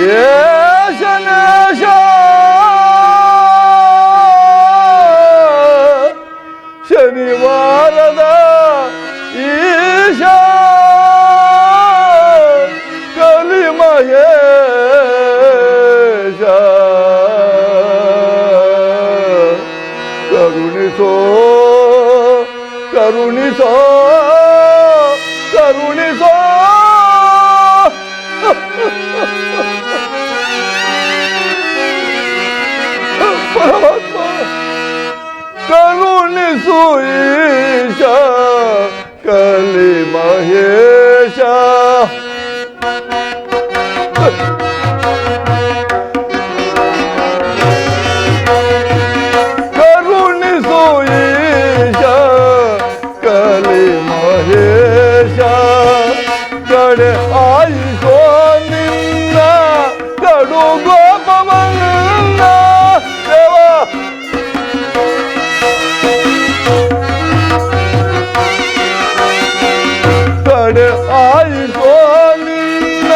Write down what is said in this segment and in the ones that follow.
ಏಶನೇಶ ಶನಿವಾರದ ಈಶ ಕಲಿಮಹೇಶ ಕರುಣಿಸೋ ಕರುಣಿಸೋ ಕರುಣಿಸೋ ಪರಮಾತ್ಮ ಕರುಣಿಸು ಈಶ ಕಲಿ ಮಹೇಶ ಕರುಣಿಸು ಈಶ ಕಲಿ ಮಹೇಶ ಕಡೆ ಆಯಿಸೋ ನಿನ್ನ ಕಡು ಗೋಪವನ್ನ ದೇವ ಕಡೆ ಆಯಿಸೋ ನಿನ್ನ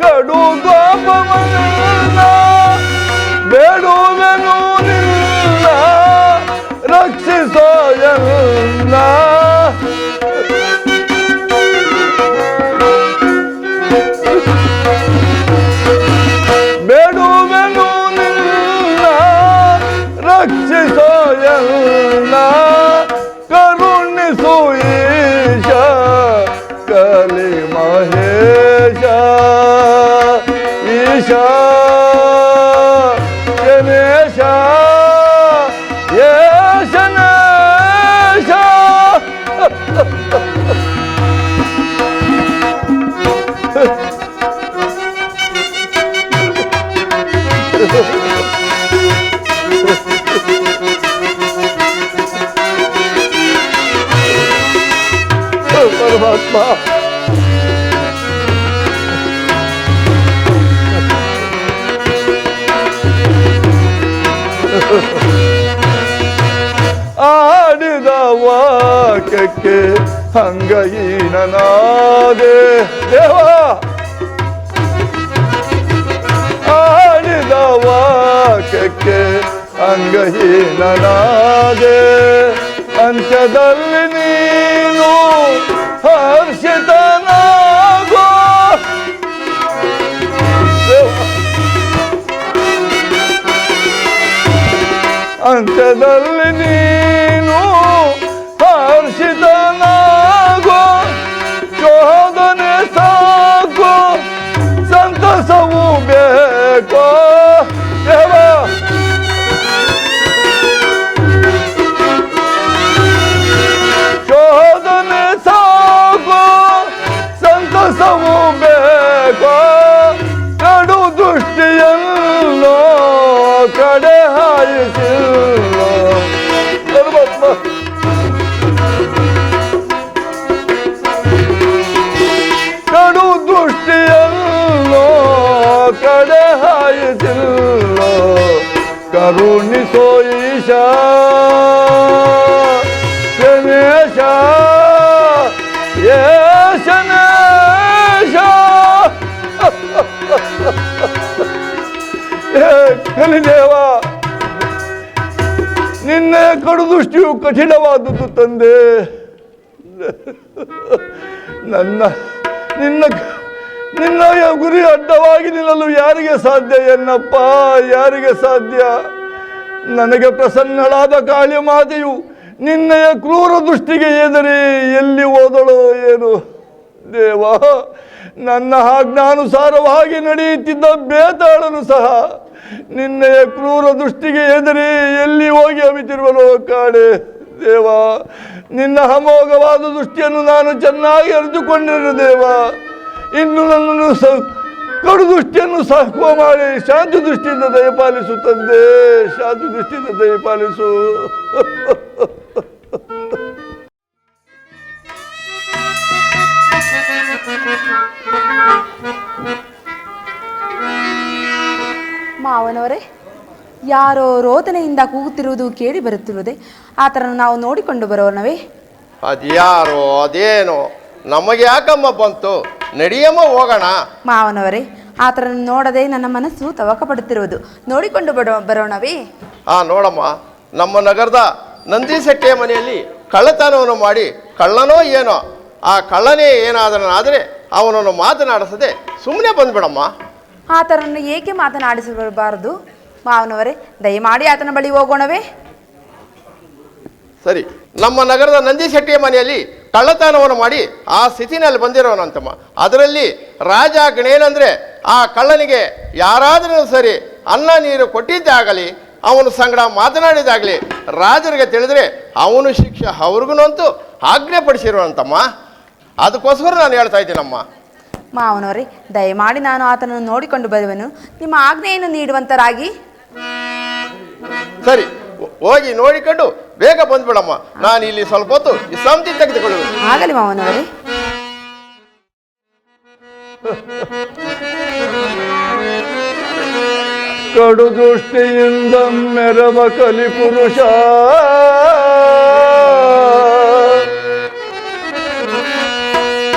ಕಡು ಗೋಪವನ್ನ ಬೇಡುವೆನು ನಿನ್ನ ರಕ್ಷಿಸೋ ಎಲ್ಲ ಬೇಡುವೆನು ನಿನ್ನ ರಕ್ಷಿಸೋ ಎಲ್ಲ ಕರುಣಿಸು ಈಶ ಕಲಿ ಮಹೇಶ ಈಶ ಶನೇಶ ಏಶನೇಶ ಪರಮಾತ್ಮ ಆಡಿದ ವಾಕ್ಯಕ್ಕೆ ಅಂಗಹೀನನಾದೆ ದೇವ ಆಡಿದ ವಾಕ್ಯಕ್ಕೆ ಅಂಗಹೀನನಾದೆ ಅಂತ್ಯದಲ್ಲಿ ನೀನು ಹರ್ಷಿತನಾಗೋ ಅಂತ್ಯದಲ್ಲಿ ನೀನು ಹರ್ಷಿತನಾಗೋ ಶೋಧನೆ ಸಾಕು ಸಂತಸವು ಬೇಕೋ ದೇವ ಶೋಧನೆ ಸಾಕು ಸಂತಸವು ಬೇಕೋ ಕಡು ದೃಷ್ಟಿಯಲ್ಲೋ ಕಡೆ ಹಾಯಿಸಿಲ್ಲೋ ಪರಮಾತ್ಮ ಕಡು ದೃಷ್ಟಿಯಲ್ಲೋ ಕಡೆ ಹಾಯಿಸಿಲ್ಲೋ ಕರುಣಿಸೋ ಈಶ ಶನೇಶ ಏಶನೇಶ ಕಲಿದೇವ ನಿನ್ನ ಕಡುದೃಷ್ಟಿಯು ಕಠಿಣವಾದುದು ತಂದೆ ನಿನ್ನ ಗುರಿ ಅಡ್ಡವಾಗಿ ನಿಲ್ಲಲು ಯಾರಿಗೆ ಸಾಧ್ಯ ಎನ್ನಪ್ಪ ಯಾರಿಗೆ ಸಾಧ್ಯ ನನಗೆ ಪ್ರಸನ್ನಳಾದ ಕಾಳಿ ಮಾತೆಯು ನಿನ್ನೆಯ ಕ್ರೂರ ದೃಷ್ಟಿಗೆ ಎದುರಿ ಎಲ್ಲಿ ಹೋದಳೋ ಏನು ದೇವ ನನ್ನ ಆಜ್ಞಾನುಸಾರವಾಗಿ ನಡೆಯುತ್ತಿದ್ದ ಬೇತಾಳನು ಸಹ ನಿನ್ನೆಯ ಕ್ರೂರ ದೃಷ್ಟಿಗೆ ಎದುರಿ ಎಲ್ಲಿ ಹೋಗಿ ಅವಿತಿರುವನೋ ಕಾಣೆ ದೇವ ನಿನ್ನ ಅಮೋಘವಾದ ದೃಷ್ಟಿಯನ್ನು ನಾನು ಚೆನ್ನಾಗಿ ಅರಿತುಕೊಂಡಿರು ದೇವ ಇನ್ನು ನನ್ನನ್ನು ಕಡು ದೃಷ್ಟಿಯನ್ನು ಸಾಕುವ ಮಾಡಿ ಶಾಂತಿ ದೃಷ್ಟಿಯಿಂದ ದಯಪಾಲಿಸು ತಂದೆ ಶಾಂತಿ ದೃಷ್ಟಿಯಿಂದ ದಯಪಾಲಿಸು ಮಾವನವರೇ, ಯಾರೋ ರೋದನೆಯಿಂದ ಕೂಗುತ್ತಿರುವುದು ಕೇಳಿ ಬರುತ್ತಿರುವುದೇ? ಆ ಥರ ನಾವು ನೋಡಿಕೊಂಡು ಬರೋಣವೇ? ಅದ್ಯಾರೋ ಅದೇನೋ ನಮಗೆ ಯಾಕಮ್ಮ ಬಂತು, ನಡಿಯಮ್ಮ ಹೋಗೋಣ. ಮಾವನವರೇ, ಆತನನ್ನು ನೋಡದೆ ನನ್ನ ಮನಸ್ಸು ತವಕ ಪಡುತ್ತಿರುವುದು. ನೋಡಿಕೊಂಡು ಬರೋಣವೇ? ನೋಡಮ್ಮ, ನಮ್ಮ ನಗರದ ನಂದಿಶೆಟ್ಟಿಯ ಮನೆಯಲ್ಲಿ ಕಳ್ಳತನವನ್ನು ಮಾಡಿ ಕಳ್ಳನೋ ಏನೋ ಆ ಕಳ್ಳನೇ ಏನಾದನಾದರೆ ಅವನನ್ನು ಮಾತನಾಡಿಸದೆ ಸುಮ್ಮನೆ ಬಂದ್ಬಿಡಮ್ಮ. ಆತನನ್ನು ಏಕೆ ಮಾತನಾಡಿಸಬಾರದು? ಮಾವನವರೇ, ದಯಮಾಡಿ ಆತನ ಬಳಿ ಹೋಗೋಣವೇ? ಸರಿ, ನಮ್ಮ ನಗರದ ನಂದಿಶೆಟ್ಟಿಯ ಮನೆಯಲ್ಲಿ ಕಳ್ಳತನವನ್ನು ಮಾಡಿ ಆ ಸ್ಥಿತಿನಲ್ಲಿ ಬಂದಿರೋನಂತಮ್ಮ. ಅದರಲ್ಲಿ ರಾಜ ಗಣೇನಂದರೆ ಆ ಕಳ್ಳನಿಗೆ ಯಾರಾದರೂ ಸರಿ ಅನ್ನ ನೀರು ಕೊಟ್ಟಿದ್ದಾಗಲಿ ಅವನು ಸಂಗಡ ಮಾತನಾಡಿದಾಗಲಿ ರಾಜರಿಗೆ ತಿಳಿದ್ರೆ ಅವನು ಶಿಕ್ಷೆ ಅವ್ರಿಗೂ ಅಂತೂ ಆಜ್ಞೆ ಪಡಿಸಿರೋನಂತಮ್ಮ. ಅದಕ್ಕೋಸ್ಕರ ನಾನು ಹೇಳ್ತಾ ಇದ್ದೀನಮ್ಮ. ಮಾವನವರೇ, ದಯಮಾಡಿ ನಾನು ಆತನನ್ನು ನೋಡಿಕೊಂಡು ಬರುವೆನು. ನಿಮ್ಮ ಆಜ್ಞೆಯನ್ನು ನೀಡುವಂತರಾಗಿ. ಸರಿ, ಹೋಗಿ ನೋಡಿಕೊಂಡು ಬೇಗ ಬಂದ್ಬಿಡಮ್ಮ. ನಾನು ಇಲ್ಲಿ ಸ್ವಲ್ಪ ಹೊತ್ತು ವಿಶ್ರಾಂತಿ ತೆಗೆದುಕೊಳ್ಳುವೆ. ಆಗಲಿ ಮಾವನವರೇ. ಕಡು ದೃಷ್ಟಿಯಿಂದ ಮೆರವ ಕಲಿಪುರುಷ,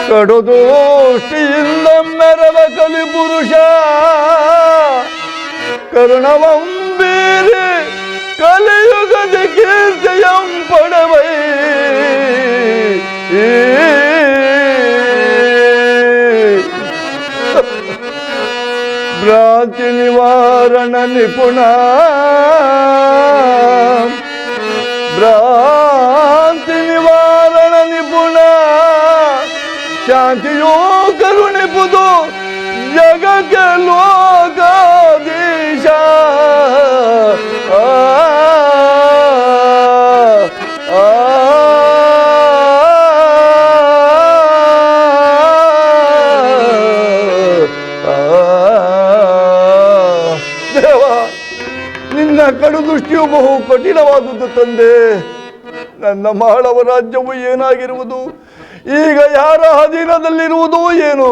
ಕಡು ದೃಷ್ಟಿಯಿಂದ ಮೆರವ ಕಲಿಪುರುಷ, ಕರುಣವಂಬೀರಿ ಕಲಿಯುಗದ ಕೀರ್ತಿಯಂ ಪಡವೈ. ಭ್ರಾಂತಿ ನಿವಾರಣ ನಿಪುಣ, ಭ್ರಾಂತಿ ನಿವಾರಣ ನಿಪುಣ, ಶಾಂತಿಯೋ ಕರುಣಿಪುದು ಜಗಕ್ಕೆ ಲೋಕಾಧೀಶ. ದೇವ, ನಿನ್ನ ಕಡು ದೃಷ್ಟಿಯು ಬಹು ಕಠಿಣವಾದುದು ತಂದೆ. ನನ್ನ ಮಾಳವ ರಾಜ್ಯವು ಏನಾಗಿರುವುದು, ಈಗ ಯಾರ ಅಧೀನದಲ್ಲಿರುವುದೋ ಏನು,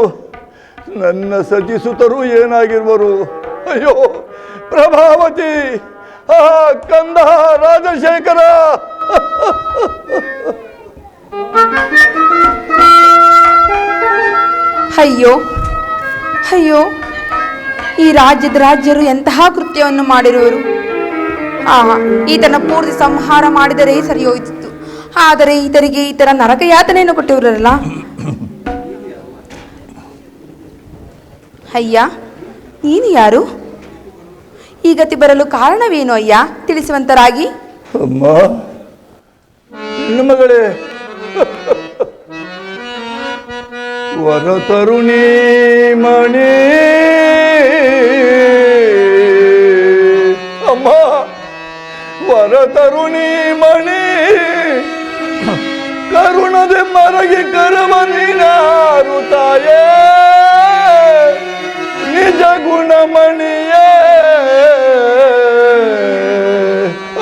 ನನ್ನ ಸತಿಸುತರು ಏನಾಗಿರುವರು. ಅಯ್ಯೋ ಪ್ರಭಾವತಿ, ಕಂದ ರಾಜಶೇಖರ. ಅಯ್ಯೋ ಅಯ್ಯೋ, ಈ ರಾಜ್ಯರು ಎಂತಹ ಕೃತ್ಯವನ್ನು ಮಾಡಿರುವರು. ಈತನ ಪೂರ್ತಿ ಸಂಹಾರ ಮಾಡಿದರೆ ಸರಿ ಹೋಯ್ತಿತ್ತು. ಆದರೆ ಈತರಿಗೆ ಈತರ ನರಕ ಯಾತನೆಯನ್ನು ಕೊಟ್ಟಿರಲ್ಲ. ಅಯ್ಯ, ನೀನು ಯಾರು? ಈ ಗತಿ ಬರಲು ಕಾರಣವೇನು ಅಯ್ಯ? ತಿಳಿಸುವಂತರಾಗಿ. ಅಮ್ಮ, ಮಗಳೇ, ವರತರುಣಿ ಮಣಿ. ಅಮ್ಮ, ವರತರುಣಿ ಮಣಿ, ಕರುಣದೆ ಮರಗಿ ಕರವ ನೀನಾರು ತಾಯೇ, ನಿಜ ಗುಣಮಣಿಯೇ.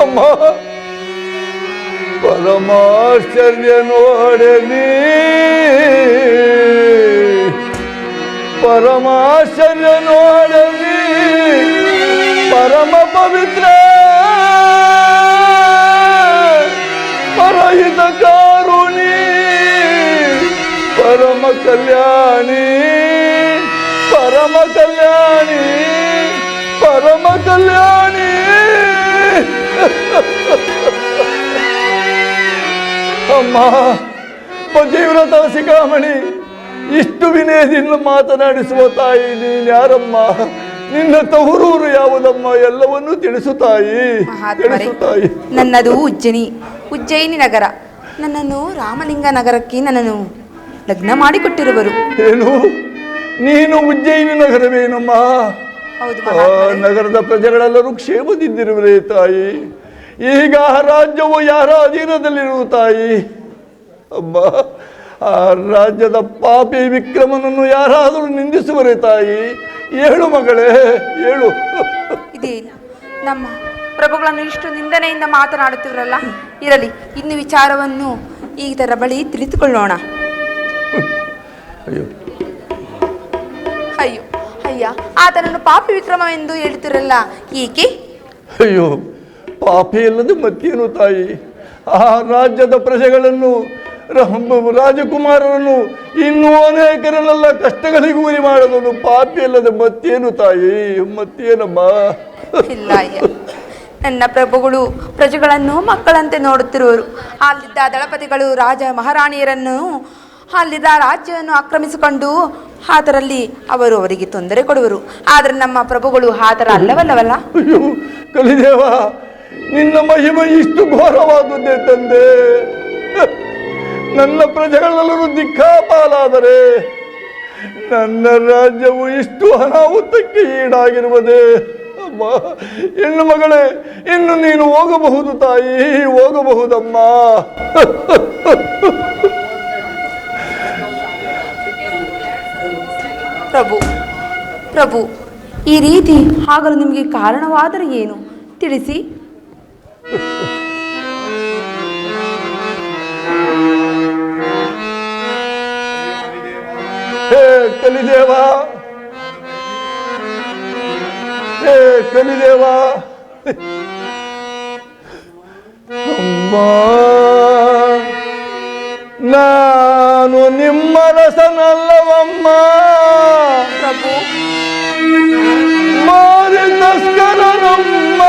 ಅಮ್ಮ, ಪರಮಾಶ್ಚರ್ಯ ನೋಡೆ ನೀ, ಪರಮಾಶ್ಚರ್ಯ ನೋಡೆ ನೀ, ಪರಮ ಪವಿತ್ರ ಪರಹಿತ ಕಾರುಣಿ, ಪರಮ ಕಲ್ಯಾಣಿ, ಪರಮ ಕಲ್ಯಾಣಿ, ಪರಮ ಕಲ್ಯಾಣಿ. ಅಮ್ಮ, ಪತಿವ್ರತ ಶಿಖಾಮಣಿ, ಇಷ್ಟು ವಿನಯದಿಂದ ಮಾತನಾಡಿಸುವ ತಾಯಿ ನೀನ್ಯಾರಮ್ಮ? ನಿನ್ನ ತವರೂರು ಯಾವುದಮ್ಮ? ಎಲ್ಲವನ್ನೂ ತಿಳಿಸು ತಾಯಿ, ತಿಳಿಸು ತಾಯಿ. ನನ್ನದು ಉಜ್ಜಯಿನಿ ನಗರ. ನನ್ನನ್ನು ರಾಮಲಿಂಗ ನಗರಕ್ಕೆ ನನ್ನನ್ನು ಲಗ್ನ ಮಾಡಿಕೊಟ್ಟಿರುವರು. ಏನು, ನೀನು ಉಜ್ಜಯಿನಿ ನಗರವೇನಮ್ಮ? ನಗರದ ಪ್ರಜೆಗಳೆಲ್ಲರೂ ಕ್ಷೇಮದಿಂದಿರುವರೇ ತಾಯಿ? ಈಗ ರಾಜ್ಯವು ಯಾರ ಅಧೀನದಲ್ಲಿರುವ ತಾಯಿ? ಅಮ್ಮ, ಆ ರಾಜ್ಯದ ಪಾಪಿ ವಿಕ್ರಮನನ್ನು ಯಾರಾದರೂ ನಿಂದಿಸುವರೇ ತಾಯಿ? ಹೇಳು ಮಗಳೇ, ಹೇಳು. ಇದೇನು ನಮ್ಮ ಪ್ರಭುಗಳನ್ನು ಇಷ್ಟು ನಿಂದನೆಯಿಂದ ಮಾತನಾಡುತ್ತಿರಲ್ಲ. ಇರಲಿ, ಇನ್ನು ವಿಚಾರವನ್ನು ಈತರ ಬಳಿ ತಿಳಿದುಕೊಳ್ಳೋಣ. ಅಯ್ಯೋ ಅಯ್ಯೋ ಅಯ್ಯ, ಆತನನ್ನು ಪಾಪಿ ವಿಕ್ರಮವೆಂದು ಹೇಳ್ತಿರಲ್ಲ, ಏಕೆ? ಅಯ್ಯೋ, ಪಾಪಿ ಅಲ್ಲದೆ ಮತ್ತೇನು ತಾಯಿ? ಆ ರಾಜ್ಯದ ಪ್ರಜೆಗಳನ್ನು ರಾಜಕುಮಾರರನ್ನು ಇನ್ನೂ ಅನೇಕರನ್ನೆಲ್ಲ ಕಷ್ಟಗಳಿಗೆ ಗುರಿ ಮಾಡೋದನ್ನು ಪಾಪಿ ಅಲ್ಲದೆ ಮತ್ತೇನು ತಾಯಿ, ಮತ್ತೇನಮ್ಮ? ಇಲ್ಲ ಅಯ್ಯ, ನನ್ನ ಪ್ರಭುಗಳು ಪ್ರಜೆಗಳನ್ನು ಮಕ್ಕಳಂತೆ ನೋಡುತ್ತಿರುವರು. ಅಲ್ಲಿದ್ದ ದಳಪತಿಗಳು ರಾಜ ಮಹಾರಾಣಿಯರನ್ನು ಅಲ್ಲಿದ್ದ ರಾಜ್ಯವನ್ನು ಆಕ್ರಮಿಸಿಕೊಂಡು ಅದರಲ್ಲಿ ಅವರು ಅವರಿಗೆ ತೊಂದರೆ ಕೊಡುವರು. ಆದರೆ ನಮ್ಮ ಪ್ರಭುಗಳು ಆ ಥರ ಅಲ್ಲವಲ್ಲವಲ್ಲ? ಅಯ್ಯೋ ಕಲಿದೇವ, ನಿನ್ನ ಮಹಿಮೆ ಇಷ್ಟು ಘೋರವಾದುದೇ ತಂದೆ. ನನ್ನ ಪ್ರಜೆಗಳೆಲ್ಲರೂ ದಿಕ್ಕಾಪಾಲಾದರೆ ನನ್ನ ರಾಜ್ಯವು ಇಷ್ಟು ಅನಾಹುತಕ್ಕೆ ಈಡಾಗಿರುವುದೇ? ಅಮ್ಮ, ಹೆಣ್ಣು ಮಗಳೇ, ಇನ್ನು ನೀನು ಹೋಗಬಹುದು ತಾಯಿ, ಹೋಗಬಹುದಮ್ಮ. ಪ್ರಭು ಪ್ರಭು ಈ ರೀತಿ ಆಗಲು ನಿಮಗೆ ಕಾರಣವಾದರೆ ಏನು ತಿಳಿಸಿ. ಹೇ ಕಲಿದೇವ, ಹೇ ಕಲಿದೇವ, ಅಮ್ಮ, ನಾನು ನಿಮ್ಮ ರಸನಲ್ಲವಮ್ಮ. ಪ್ರಭು ಮಾರಿ ತಸ್ಕರನಮ್ಮ.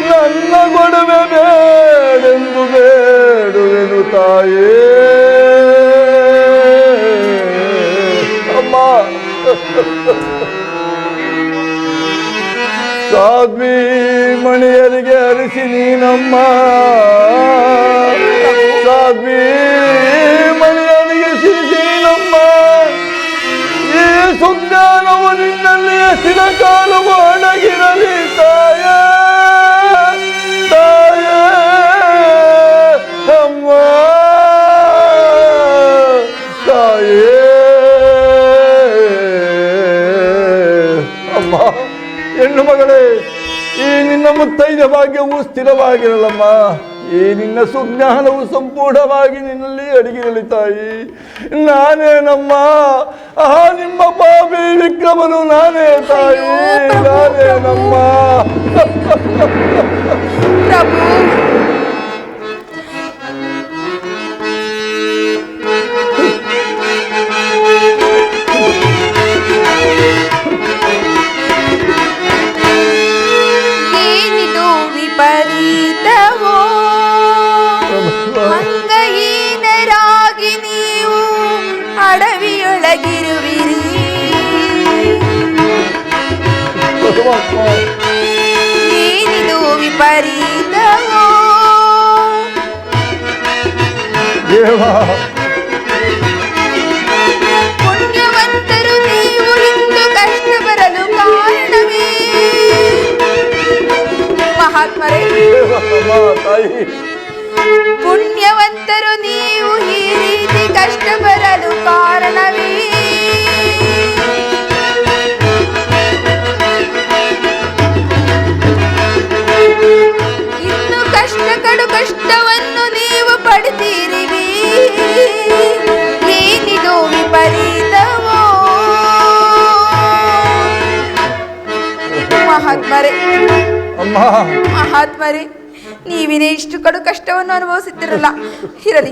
ನನ್ನ ಗೊಡವೆ ಬೇಡೆಂದು ಬೇಡುವೆನು ತಾಯೇ. ಅಮ್ಮ, ಸಾಧ್ವಿ ಮಣಿಯರಿಗೆ ಅರಿಸಿ ನೀನಮ್ಮ. ಸಾಧ್ವಿ ಮಣಿಯರಿಗೆ ಸಿರಿಸಿ ನೀನಮ್ಮ. ಈ ಸುಜ್ಞಾನವು ನಿನ್ನಲ್ಲಿ ಚಿರಕಾಲವು ಅಡಗಿರಲಿ ತಾಯೇ, ತಾಯೇ, ಅಮ್ಮ, ತಾಯೇ. ಅಮ್ಮ, ಹೆಣ್ಣು ಮಗಳೇ, ಈ ನಿನ್ನ ಮುತ್ತೈದ ಭಾಗ್ಯವು ಸ್ಥಿರವಾಗಿರಲಮ್ಮ. ಈ ನಿನ್ನ ಸುಜ್ಞಾನವು ಸಂಪೂರ್ಣವಾಗಿ ನಿನ್ನಲ್ಲಿ ಅಡಗಿರಲಿ ತಾಯಿ. ನಾನೇನಮ್ಮ, ನಿಮ್ಮ ಪಾಪಿ ವಿಕ್ರಮನು ನಾನೇ ತಾಯಿ, ನಾನೇನಮ್ಮ. ಪ್ರಭು ಏನಿದು ವಿಪರೀತವೋ, ಅಂಗಹೀನರಾಗಿ ನೀವು ಅಡವಿಯೊಳಗಿರುವಿರಿ. ಏನಿದು ವಿಪರೀತವೋ, ಪುಣ್ಯವಂತರು ನೀವು ಇಂದು ಕಷ್ಟ ಬರಲು ಕಾರಣವೇ? ಮಹಾತ್ಮರೇ, ತಾಯಿ, ಪುಣ್ಯವಂತರು ನೀವು ಈ ರೀತಿ ಕಷ್ಟ ಬರಲು ಕಾರಣವೇ? ಇನ್ನು ಕಡು ಕಷ್ಟವನ್ನು ನೀವು ಪಡ್ತೀರಿವಿ. ಏನಿದು ವಿಪರೀತವೋ? ಮಹಾತ್ಮರೇ, ಅಮ್ಮ, ಮಹಾತ್ಮರೇ, ನೀವಿನೇ ಇಷ್ಟು ಕಡು ಕಷ್ಟವನ್ನು ಅನುಭವಿಸುತ್ತಿರಲ್ಲ. ಇರಲಿ,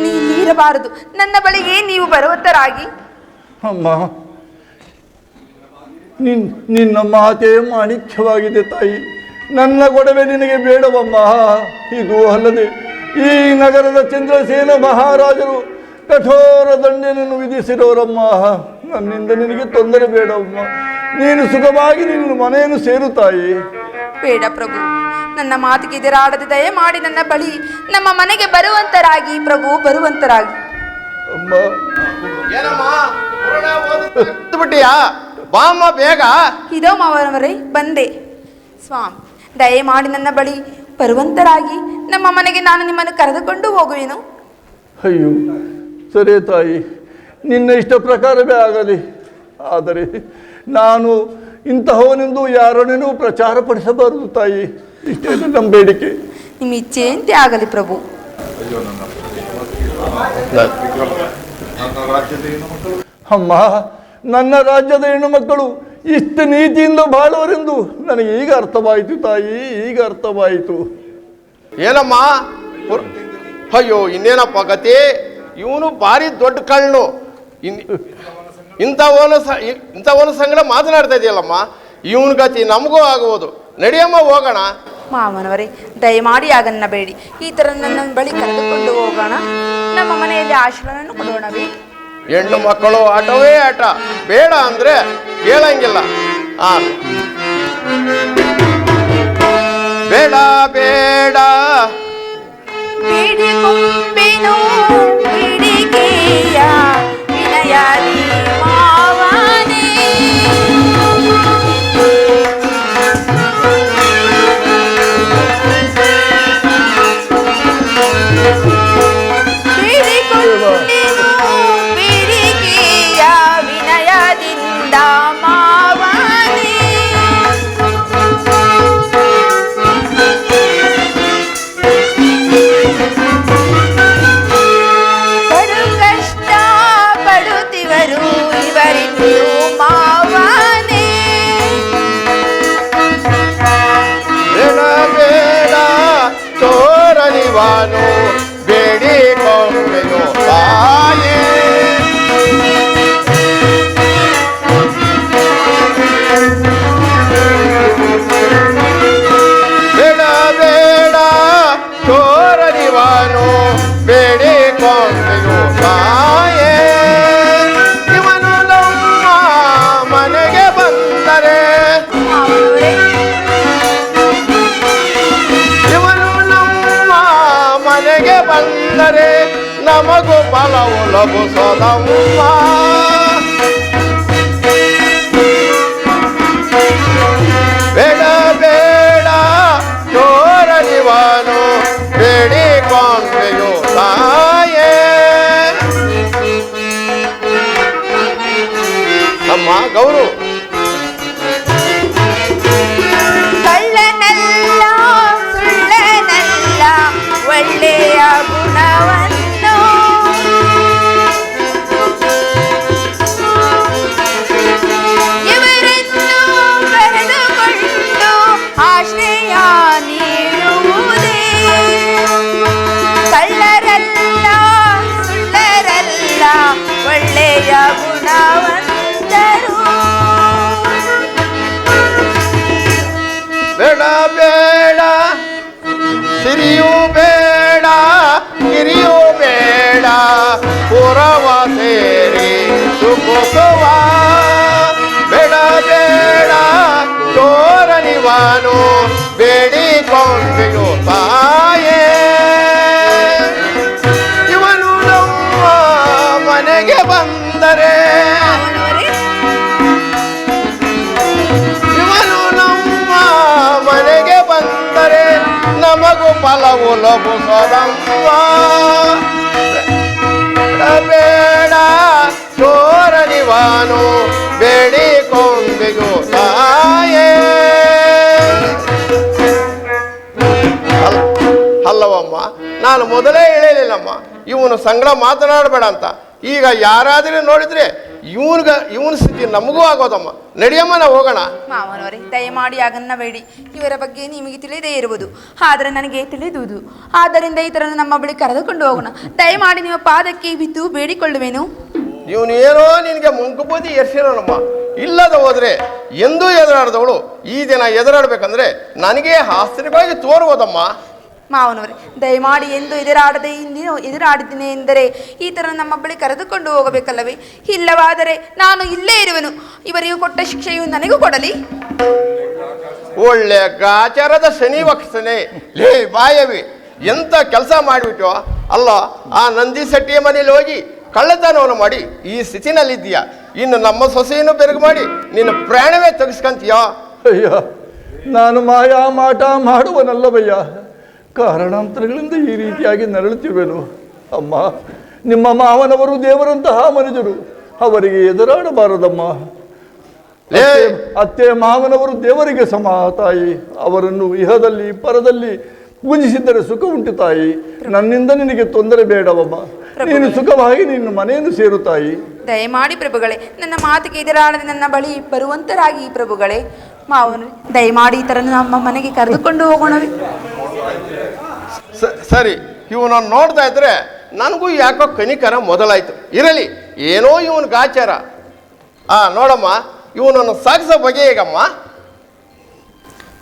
ನೀವಿರಬಾರದು. ನನ್ನ ಬಳಿಗೆ ನೀವು ಬರುವಂತರಾಗಿ. ಅಮ್ಮ, ನಿನ್ನ ಮಾತೇ ಮಾಣಿಕ್ಯವಾಗಿದೆ ತಾಯಿ. ನನ್ನ ಗೊಡವೆ ನಿನಗೆ ಬೇಡವಮ್ಮ. ಇದು ಅಲ್ಲದೆ ಈ ನಗರದ ಚಂದ್ರಸೇನ ಮಹಾರಾಜರು ಕಠೋರ ದಂಡನೆಯನ್ನು ವಿಧಿಸಿರೋರಮ್ಮ. ನನ್ನಿಂದ ನಿನಗೆ ತೊಂದರೆ ಬೇಡವಮ್ಮ. ನೀನು ಸುಖವಾಗಿ ನಿನ್ನ ಮನೆಯನ್ನು ಸೇರು ತಾಯಿ. ಬೇಡ ಪ್ರಭು, ನನ್ನ ಮಾತಿಗೆ ಎದುರಾಡದೆ ದಯಮಾಡಿ ನನ್ನ ಬಳಿ ನಮ್ಮ ಮನೆಗೆ ಬರುವಂತರಾಗಿ ಪ್ರಭು, ಬರುವಂತರಾಗಿ. ಅಮ್ಮ, ಏನಮ್ಮ ಬಿಟ್ಟಿಯಾ? ಬಾಮ್ಮ ಬೇಗ. ಇದೋ ಮಾವನವರೇ, ಬಂದೆ. ಸ್ವಾಮಿ, ದಯಮಾಡಿ ನನ್ನ ಬಳಿ ಬರುವಂತರಾಗಿ ನಮ್ಮ ಮನೆಗೆ ನಾನು ನಿಮ್ಮನ್ನು ಕರೆದುಕೊಂಡು ಹೋಗುವೆನು. ಅಯ್ಯೋ ಸರಿ ತಾಯಿ, ನಿನ್ನ ಇಷ್ಟ ಪ್ರಕಾರವೇ ಆಗಲಿ. ಆದರೆ ನಾನು ಇಂತಹವನೆಂದು ಯಾರನ್ನೇನೂ ಪ್ರಚಾರ ಪಡಿಸಬಾರದು ತಾಯಿ. ಇಷ್ಟೇ ನಮ್ಮ ಬೇಡಿಕೆ. ನಿಮ್ಮ ಇಚ್ಛೆಯಂತೆ ಆಗಲಿ ಪ್ರಭು. ಅಮ್ಮ, ನನ್ನ ರಾಜ್ಯದ ಹೆಣ್ಣು ಮಕ್ಕಳು ಇಷ್ಟು ನೀತಿಯಿಂದ ಬಾಳುವರೆಂದು ನನಗೆ ಈಗ ಅರ್ಥವಾಯಿತು ತಾಯಿ, ಈಗ ಅರ್ಥವಾಯಿತು. ಏನಮ್ಮ ಅಯ್ಯೋ ಇನ್ನೇನಪ್ಪ ಗತಿ, ಇವನು ಭಾರಿ ದೊಡ್ಡ ಕಳ್ಳು. ಇಂಥವನ ಸಂಗಡ ಮಾತನಾಡ್ತಾ ಇದೆಯಲ್ಲಮ್ಮ, ಇವನ ಗತಿ ನಮಗೂ ಆಗುವುದು. ನಡಿಯಮ್ಮ ಹೋಗೋಣ. ಮಾವನವರೇ ದಯಮಾಡಿ ಆಗನ್ನ ಬೇಡಿ, ಈ ಥರ ನನ್ನ ಬಳಿ ಕರೆದುಕೊಂಡು ಹೋಗೋಣ. ನಮ್ಮ ಮನೆಯಲ್ಲಿ ಆಶ್ರಯವನ್ನು ಕೊಡೋಣವೇ? ಹೆಣ್ಣು ಮಕ್ಕಳು ಆಟವೇ ಆಟ, ಬೇಡ ಅಂದ್ರೆ ಕೇಳಂಗಿಲ್ಲ. ಬೇಡ ಬೇಡ ಬೇಡಿಕೊಂಬೆನು ಬೇಡಿಕೆಯ ವಿನಯದಿ ಮಾವನೇ. ಬೇಡಿಕೊಂಡೆನು ಬೇಡಿಕೆಯ ವಿನಯದಿಂದ ಮಾವನೇ. ಕಡು ಕಷ್ಟ ಪಡುತ್ತಿವರು ಇವರಿನ್ನು ಮಾವನೇ. ಬೇಡ ಬೇಡ ತೋರನಿವಾನು ಬೇಡಿಕೊಂಬೆನು ತಾಯೇ. ಬೇಡ ಬೇಡ ತೋರನಿವಾನು ಬೇಡಿಕೊಂಬೆನು ತಾಯೇ. ಇವನು ನಮ್ಮ ಮನೆಗೆ ಬಂದರೆ, ಮಾವನವರೇ ಇವನು ನಮ್ಮ ಮನೆಗೆ ಬಂದರೆ ನಮಗೂ ಫಲವು ಲಭಿಸೋದಮ್ಮ. ಬೇಡ ಬೇಡ ತೋರನಿವಾನು ಬೇಡಿಕೊಂಬೆನು ತಾಯೇ. ನಮ್ಮ ಗೌರು ಕಳ್ಳನಲ್ಲ ಸುಳ್ಳನಲ್ಲ ಒಳ್ಳೆಯ ಗುಣವನ್ನು ಇವರನ್ನು ಕರೆದುಕೊಂಡು ಆಶ್ರಯ ನೀಡುವುದೇ. ಕಳ್ಳರಲ್ಲ ಸುಳ್ಳರಲ್ಲ ಒಳ್ಳೆಯ ಗುಣವಂತರು. ಬೇಡ ಬೇಡ ಸಿರಿಯೂ ಬೇಡ ಗಿರಿಯೂ ಬೇಡ ಪುರವ ಸೇರಿ ಸುಖುವ. ಬೇಡ ಬೇಡ ತೋರನಿವಾನು ಬೇಡಿಕೊಂಬೆನು ತಾಯೇ. ಇವನು ನಮ್ಮ ಮನೆಗೆ ಬಂದರೆ, ಮಾವನವರೇ ಇವನು ನಮ್ಮ ಮನೆಗೆ ಬಂದರೆ ನಮಗೂ ಫಲವು ಲಭಿಸೋದಮ್ಮ. ಬೇಡ ತೋರನಿವಾನು ಬೇಡಿಕೊಂಬೆನು ತಾಯೇ. ಅಲ್ಲವಮ್ಮ, ನಾನು ಮೊದಲೇ ಹೇಳಲಿಲ್ಲಮ್ಮ ಇವನು ಸಂಗಡ ಮಾತನಾಡಬೇಡ ಅಂತ. ಈಗ ಯಾರಾದರೂ ನೋಡಿದ್ರೆ ಇವನ ಸ್ಥಿತಿ ನಮಗೂ ಆಗೋದಮ್ಮ. ನಡಿಯಮ್ಮ ನಾವು ಹೋಗೋಣ. ಮಾವನವರೇ ದಯಮಾಡಿ ಆಗನ್ನ ಬೇಡಿ, ಇವರ ಬಗ್ಗೆ ನಿಮಗೆ ತಿಳಿದೇ ಇರುವುದು, ಆದರೆ ನನಗೆ ತಿಳಿದುದು. ಆದ್ದರಿಂದ ಈ ಥರ ನಮ್ಮ ಬಳಿ ಕರೆದುಕೊಂಡು ಹೋಗೋಣ. ದಯಮಾಡಿ ನಿಮ್ಮ ಪಾದಕ್ಕೆ ಬಿದ್ದು ಬೇಡಿಕೊಳ್ಳುವೆನು. ಇವನು ಏನೋ ನಿನಗೆ ಮುಂಕುಬೂದಿ ಎರ್ಸಿರೋನಮ್ಮ. ಇಲ್ಲದ ಹೋದ್ರೆ ಎಂದೂ ಎದುರಾಡದವಳು ಈ ದಿನ ಎದುರಾಡ್ಬೇಕಂದ್ರೆ ನನಗೆ ಆಶ್ಚರ್ಯವಾಗಿ ತೋರುವುದಮ್ಮ. ಮಾವನವರೇ ದಯಮಾಡಿ ಎಂದು ಎದುರಾಡಿದ್ದೇನೆ ಎಂದರೆ ಈ ಥರ ನಮ್ಮ ಬಳಿ ಕರೆದುಕೊಂಡು ಹೋಗಬೇಕಲ್ಲವೇ? ಇಲ್ಲವಾದರೆ ನಾನು ಇಲ್ಲೇ ಇರುವೆನು. ಇವರಿಗೂ ಕೊಟ್ಟ ಶಿಕ್ಷೆಯು ನನಗೂ ಕೊಡಲಿ. ಒಳ್ಳೆ ಗಾಚಾರದ ಶನಿ ವಕ್ಷನೆ ಲೇ ಬಾಯವಿ, ಎಂತ ಕೆಲಸ ಮಾಡಿಬಿಟ್ಟು ಅಲ್ಲ. ಆ ನಂದಿ ಶೆಟ್ಟಿಯ ಮನೇಲಿ ಹೋಗಿ ಕಳ್ಳತನವನ್ನು ಮಾಡಿ ಈ ಸ್ಥಿತಿನಲ್ಲಿದ್ದೀಯಾ. ಇನ್ನು ನಮ್ಮ ಸೊಸೆಯನ್ನು ಬೆರಗು ಮಾಡಿ ನಿನ್ನ ಪ್ರಾಣವೇ ತೆಗೆಸ್ಕಂತೀಯ. ಅಯ್ಯ, ನಾನು ಮಾಯಾ ಮಾಟ ಮಾಡುವನಲ್ಲವಯ್ಯ. ಕಾರಣಾಂತರಗಳಿಂದ ಈ ರೀತಿಯಾಗಿ ನರಳುತ್ತಿರುವೆನು. ಅಮ್ಮ, ನಿಮ್ಮ ಮಾವನವರು ದೇವರಂತಹ ಮನುಜರು, ಅವರಿಗೆ ಎದುರಾಡಬಾರದಮ್ಮ. ಅತ್ತೆ ಮಾವನವರು ದೇವರಿಗೆ ಸಮ ತಾಯಿ. ಅವರನ್ನು ಇಹದಲ್ಲಿ ಪರದಲ್ಲಿ ಪೂಜಿಸಿದರೆ ಸುಖ ಉಂಟು ತಾಯಿ. ನನ್ನಿಂದ ನಿನಗೆ ತೊಂದರೆ ಬೇಡವಮ್ಮ. ನೀನು ಸುಖವಾಗಿ ನಿನ್ನ ಮನೆಯನ್ನು ಸೇರು ತಾಯಿ. ದಯಮಾಡಿ ಪ್ರಭುಗಳೇ, ನನ್ನ ಮಾತಿಗೆ ಎದುರಾಡದೆ ನನ್ನ ಬಳಿ ಬರುವಂತರಾಗಿ ಪ್ರಭುಗಳೇ. ಮಾವನು ದಯಮಾಡಿ ಈ ಥರ ನಮ್ಮ ಮನೆಗೆ ಕರೆದುಕೊಂಡು ಹೋಗೋಣವೇ? ಸರಿ, ಇವನನ್ನು ನೋಡ್ತಾ ಇದ್ರೆ ನನಗೂ ಯಾಕೋ ಕನಿಕರ ಮೊದಲಾಯ್ತು. ಇರಲಿ, ಏನೋ ಇವನ್ ಗಾಚಾರ. ನೋಡಮ್ಮ, ಇವನನ್ನು ಸಾಗಿಸೋ ಬಗೆ ಹೇಗಮ್ಮ?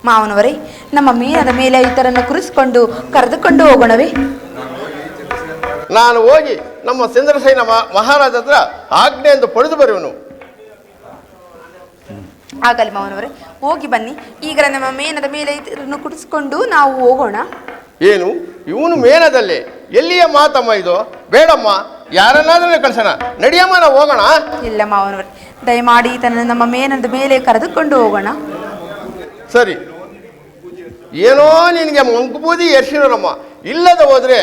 ಮಾವನವರೇ, ನಮ್ಮ ಮೀನದ ಮೇಲೆ ಇತರನ್ನು ಕುರಿಸಿಕೊಂಡು ಕರೆದುಕೊಂಡು ಹೋಗೋಣವೇ? ನಾನು ಹೋಗಿ ನಮ್ಮ ಚಂದ್ರಸೇನ ಮಹಾರಾಜ ಹತ್ರ ಆಜ್ಞೆ ಎಂದು ಪಡೆದು ಬರುವನು. ಆಗಲಿ ಮಾವನವರೇ, ಹೋಗಿ ಬನ್ನಿ. ಈಗ ನಮ್ಮ ಮೇನದ ಮೇಲೆ ಇತರನ್ನು ಕುರಿಸಿಕೊಂಡು ನಾವು ಹೋಗೋಣ. ಏನು, ಇವನು ಮೇನದಲ್ಲಿ? ಎಲ್ಲಿಯ ಮಾತಮ್ಮ ಇದು? ಬೇಡಮ್ಮ, ಯಾರನ್ನಾದ್ರೂ ಕಳ್ಸೋಣ. ನಡಿಯಮ್ಮ, ನಾವು ಹೋಗೋಣ. ಇಲ್ಲ ಮಾವನವರೇ, ದಯಮಾಡಿ ಈತನ ನಮ್ಮ ಮೇನದ ಮೇಲೆ ಕರೆದುಕೊಂಡು ಹೋಗೋಣ. ಸರಿ, ಏನೋ ನಿನಗೆ ಮಂಕುಬೂದಿ ಎರ್ಸಿರೋರಮ್ಮ. ಇಲ್ಲದ ಹೋದ್ರೆ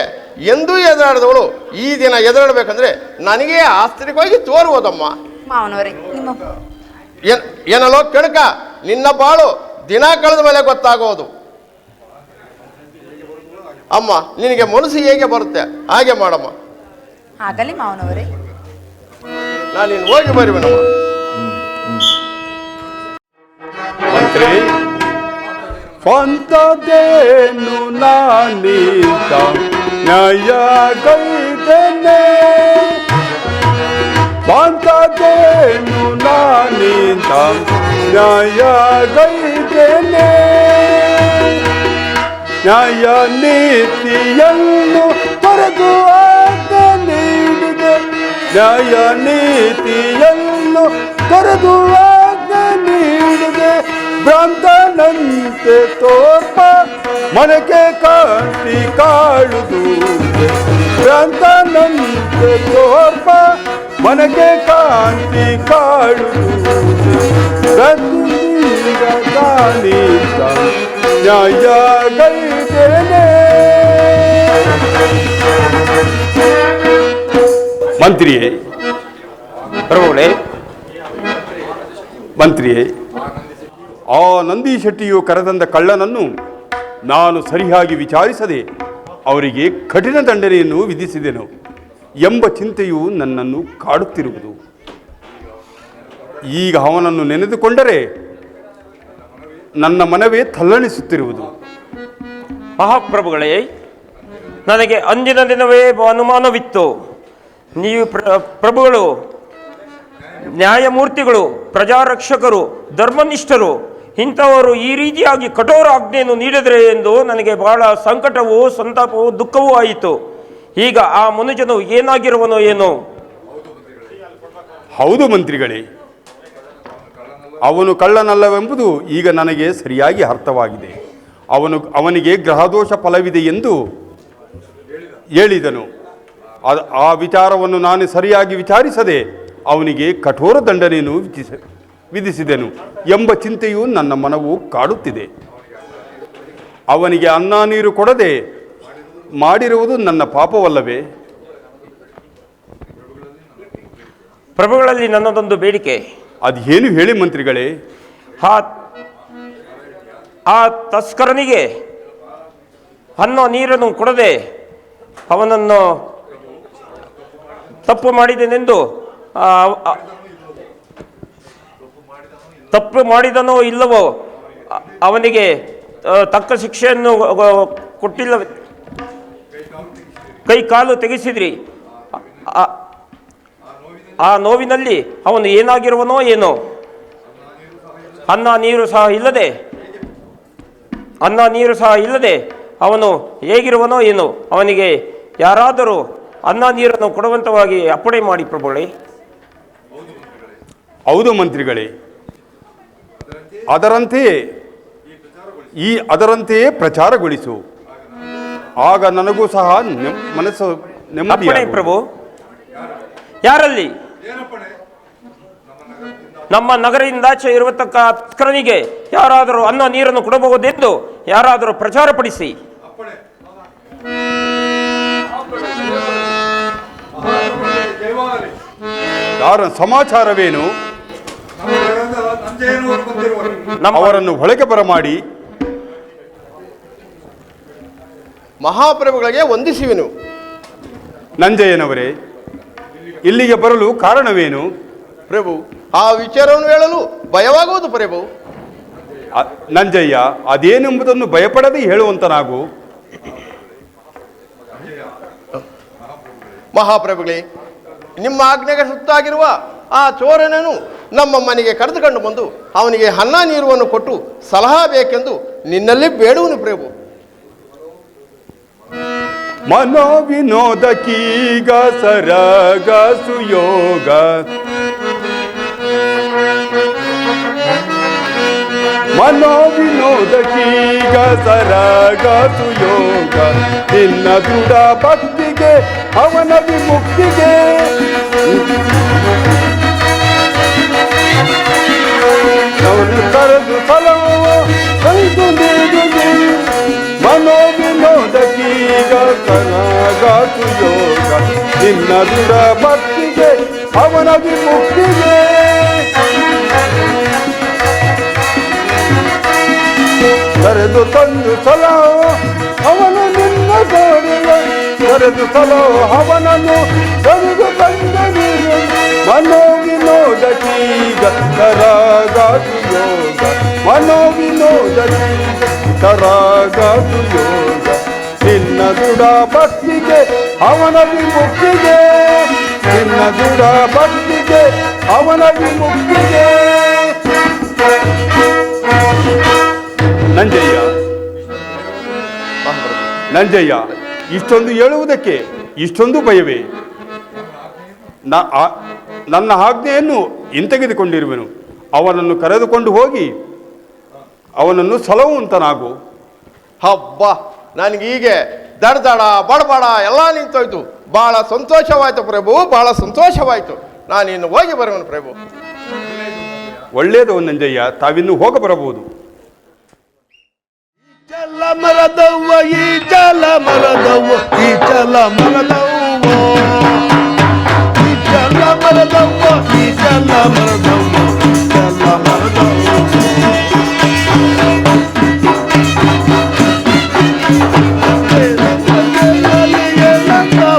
ಎಂದೂ ಎದುರಾಡದವಳು ಈ ದಿನ ಎದುರಾಡಬೇಕಂದ್ರೆ ನನಗೆ ಆಶ್ಚರ್ಯವಾಗಿ ತೋರುವುದಮ್ಮ. ಮಾವನವರೇ, ನಿಮ್ಮ ಏನಲ್ಲೋ ಕೆಣಕ, ನಿನ್ನ ಬಾಳು ದಿನ ಕಳೆದ ಮೇಲೆ ಗೊತ್ತಾಗೋದು. ಅಮ್ಮ, ನಿನಗೆ ಮನಸ್ಸು ಹೇಗೆ ಬರುತ್ತೆ ಹಾಗೆ ಮಾಡಮ್ಮ. ಆಗಲಿ ಮಾವನವರೇ, ನಾನು ಇನ್ನು ಹೋಗಿ ಬರುವೆನಮ್ಮ. ಮಂತ್ರಿ ಸ್ವಂತದೇನು ನಾನೀತ ನ್ಯಾಯ ಗೈದೇನೆ, ಸ್ವಂತದೇನು ನಾನೀತ ನ್ಯಾಯ ಗೈದೇನೆ, ನ್ಯಾಯ ನೀತಿಯನ್ನು ತೊರೆದು ಆಜ್ಞೆ ನೀಡಿದೆ, ನ್ಯಾಯ ನೀತಿಯನ್ನು ತೊರೆದು ಆಜ್ಞೆ ನೀಡಿದೆ, ಭ್ರಾಂತನಂತೆ ತೋರ್ಪ ಮನಕ್ಕೆ ಕಾಂತಿ ಕಾಳುದು, ಭ್ರಾಂತನಂತೆ ತೋರ್ಪ ಮನಕ್ಕೆ ಕಾಂತಿ ಕಾಳುದು, ದಾನೀತ ನ್ಯಾಯ ಗೈದೇನೆ. ಮಂತ್ರಿಯೇ, ಪ್ರಭುಗಳೇ, ಮಂತ್ರಿಯೇ, ಆ ನಂದಿ ಶೆಟ್ಟಿಯು ಕರೆತಂದ ಕಳ್ಳನನ್ನು ನಾನು ಸರಿಯಾಗಿ ವಿಚಾರಿಸದೆ ಅವರಿಗೆ ಕಠಿಣ ದಂಡನೆಯನ್ನು ವಿಧಿಸಿದೆನು ಎಂಬ ಚಿಂತೆಯು ನನ್ನನ್ನು ಕಾಡುತ್ತಿರುವುದು. ಈಗ ಅವನನ್ನು ನೆನೆದುಕೊಂಡರೆ ನನ್ನ ಮನವೇ ತಲ್ಲಣಿಸುತ್ತಿರುವುದು. ಮಹಾಪ್ರಭುಗಳೇ, ನನಗೆ ಅಂದಿನ ದಿನವೇ ಅನುಮಾನವಿತ್ತು. ನೀವು ಪ್ರಭುಗಳು ನ್ಯಾಯಮೂರ್ತಿಗಳು, ಪ್ರಜಾರಕ್ಷಕರು, ಧರ್ಮನಿಷ್ಠರು ಇಂಥವರು ಈ ರೀತಿಯಾಗಿ ಕಠೋರ ಆಜ್ಞೆಯನ್ನು ನೀಡಿದರೆ ಎಂದು ನನಗೆ ಬಹಳ ಸಂಕಟವೂ ಸಂತಾಪವೂ ದುಃಖವೂ ಆಯಿತು. ಈಗ ಆ ಮನುಜನು ಏನಾಗಿರುವನೋ ಏನೋ. ಹೌದು ಮಂತ್ರಿಗಳೇ, ಅವನು ಕಳ್ಳನಲ್ಲವೆಂಬುದು ಈಗ ನನಗೆ ಸರಿಯಾಗಿ ಅರ್ಥವಾಗಿದೆ. ಅವನಿಗೆ ಗ್ರಹದೋಷ ಫಲವಿದೆ ಎಂದು ಹೇಳಿದನು. ಆ ವಿಚಾರವನ್ನು ನಾನು ಸರಿಯಾಗಿ ವಿಚಾರಿಸದೆ ಅವನಿಗೆ ಕಠೋರ ದಂಡನೆಯನ್ನು ವಿಧಿಸಿದೆನು ಎಂಬ ಚಿಂತೆಯು ನನ್ನ ಮನವು ಕಾಡುತ್ತಿದೆ. ಅವನಿಗೆ ಅನ್ನ ನೀರು ಕೊಡದೆ ಮಾಡಿರುವುದು ನನ್ನ ಪಾಪವಲ್ಲವೇ? ಪ್ರಭುಗಳಲ್ಲಿ ನನ್ನದೊಂದು ಬೇಡಿಕೆ. ಅದೇನು ಹೇಳಿ ಮಂತ್ರಿಗಳೇ? ಆ ತಸ್ಕರನಿಗೆ ಅನ್ನ ನೀರನ್ನು ಕೊಡದೆ ಅವನನ್ನು ತಪ್ಪು ಮಾಡಿದನೆಂದು, ತಪ್ಪು ಮಾಡಿದನೋ ಇಲ್ಲವೋ ಅವನಿಗೆ ತಕ್ಕ ಶಿಕ್ಷೆಯನ್ನು ಕೊಟ್ಟಿಲ್ಲ, ಕೈ ಕಾಲು ತೆಗೆಸಿದ್ರಿ. ಆ ನೋವಿನಲ್ಲಿ ಅವನು ಏನಾಗಿರುವನೋ ಏನೋ. ಅನ್ನ ನೀರು ಸಹ ಇಲ್ಲದೆ ಅವನು ಹೇಗಿರುವನೋ ಏನೋ. ಅವನಿಗೆ ಯಾರಾದರೂ ಅನ್ನ ನೀರನ್ನು ಕೊಡುವಂತವಾಗಿ ಅಪ್ಪಣೆ ಮಾಡಿ ಪ್ರಭುಗಳೇ. ಹೌದು ಮಂತ್ರಿಗಳೇ, ಅದರಂತೆಯೇ ಪ್ರಚಾರಗೊಳಿಸು. ಆಗ ನನಗೂ ಸಹ ಮನಸ್ಸು ನೆಮ್ಮದಿ. ಪ್ರಭು, ಯಾರಲ್ಲಿ? ನಮ್ಮ ನಗರದಿಂದಾಚೆ ಇರತಕ್ಕ ತಸ್ಕರನಿಗೆ ಯಾರಾದರೂ ಅನ್ನ ನೀರನ್ನು ಕೊಡಬಹುದೆಂದು ಯಾರಾದರೂ ಪ್ರಚಾರಪಡಿಸಿ. ಯಾರ ಸಮಾಚಾರವೇನು? ಅವರನ್ನು ಒಳಗೆ ಬರಮಾಡಿ. ಮಹಾಪ್ರಭುಗಳಿಗೆ ವಂದಿಸುವೆನು. ನಂಜಯ್ಯನವರೇ, ಇಲ್ಲಿಗೆ ಬರಲು ಕಾರಣವೇನು? ಪ್ರಭು, ಆ ವಿಚಾರವನ್ನು ಹೇಳಲು ಭಯವಾಗುವುದು ಪ್ರಭು. ನಂಜಯ್ಯ, ಅದೇನೆಂಬುದನ್ನು ಭಯಪಡದೆ ಹೇಳುವಂತನಾಗು. ಮಹಾಪ್ರಭುಗಳೇ, ನಿಮ್ಮ ಆಜ್ಞೆಗೆ ಸುತ್ತಾಗಿರುವ ಆ ಚೋರನನ್ನು ನಮ್ಮ ಮನೆಗೆ ಕರೆದುಕೊಂಡು ಬಂದು ಅವನಿಗೆ ಅನ್ನ ನೀರುವನ್ನು ಕೊಟ್ಟು ಸಲಹಾ ಬೇಕೆಂದು ನಿನ್ನಲ್ಲಿ ಬೇಡುವನು ಪ್ರಭು. ಮನೋವಿನೋದಕೀಗ ಸರಗ ಸುಯೋಗ ಮನೋವಿನೋದಕೀಗ ಸರಗ ಸುಯೋಗ ನಿನ್ನ ದೃಢ ಭಕ್ತಿಗೆ ಅವನ ವಿಮುಕ್ತಿಗೆ ಅವನು ಕರೆದು ಫಲವ ಕೈದು ನೀಡುವೆ ಮನೋವಿನೋದಕೀಗ ಸರಗ ಸುಯೋಗ ನಿನ್ನ ದೃಢ ಭಕ್ತಿಗೆ ಅವನ ವಿಮುಕ್ತಿಗೆ ಕರೆದು ತಂದು ಸಲಹೋ ಅವನು ನಿನ್ನ ಗೋಡೆಯ ಕರೆದು ಸಲಹೋ ಅವನನ್ನು ಕರೆದು ತಂದ ನೀರು ಮನೋವಿನೋದಕೀಗ ಸರಗಾಸು ಯೋಗ ಮನೋವಿನೋದಕೀಗ ಸರಗಾಸು ಯೋಗ ನಿನ್ನ ದೃಢ ಭಕ್ತಿಗೆ ಅವನ ವಿಮುಕ್ತಿಗೆ ನಿನ್ನ ದೃಢ ಭಕ್ತಿಗೆ ಅವನ ವಿಮುಕ್ತಿಗೆ. ನಂಜಯ್ಯ ನಂಜಯ್ಯ, ಇಷ್ಟೊಂದು ಹೇಳುವುದಕ್ಕೆ ಇಷ್ಟೊಂದು ಭಯವೇ? ನನ್ನ ಆಜ್ಞೆಯನ್ನು ಹಿಂತೆಗೆದುಕೊಂಡಿರುವೆನು. ಅವನನ್ನು ಕರೆದುಕೊಂಡು ಹೋಗಿ ಅವನನ್ನು ಸಲಹುವಂತನಾಗು. ಹಬ್ಬ, ನನಗೀಗೆ ದಡ ಬಡಬಡ ಎಲ್ಲ ನಿಂತೋಯ್ತು. ಬಹಳ ಸಂತೋಷವಾಯಿತು ಪ್ರಭು, ಬಹಳ ಸಂತೋಷವಾಯಿತು. ನಾನಿನ್ನು ಹೋಗಿ ಬರುವನು ಪ್ರಭು. ಒಳ್ಳೆಯದು ನಂಜಯ್ಯ, ತಾವಿನ್ನು ಹೋಗ ಬರಬಹುದು. ಚಲ ಮರದವ್ವ ಈ ಚಲ ಮರದವ್ವ ಈ ಚಲ ಮರದವ್ವ ಈ ಚಲ ಮರದವ್ವ ಈ ಚಲ ಮರದವ್ವ ಚಲ ಮರದವ್ವ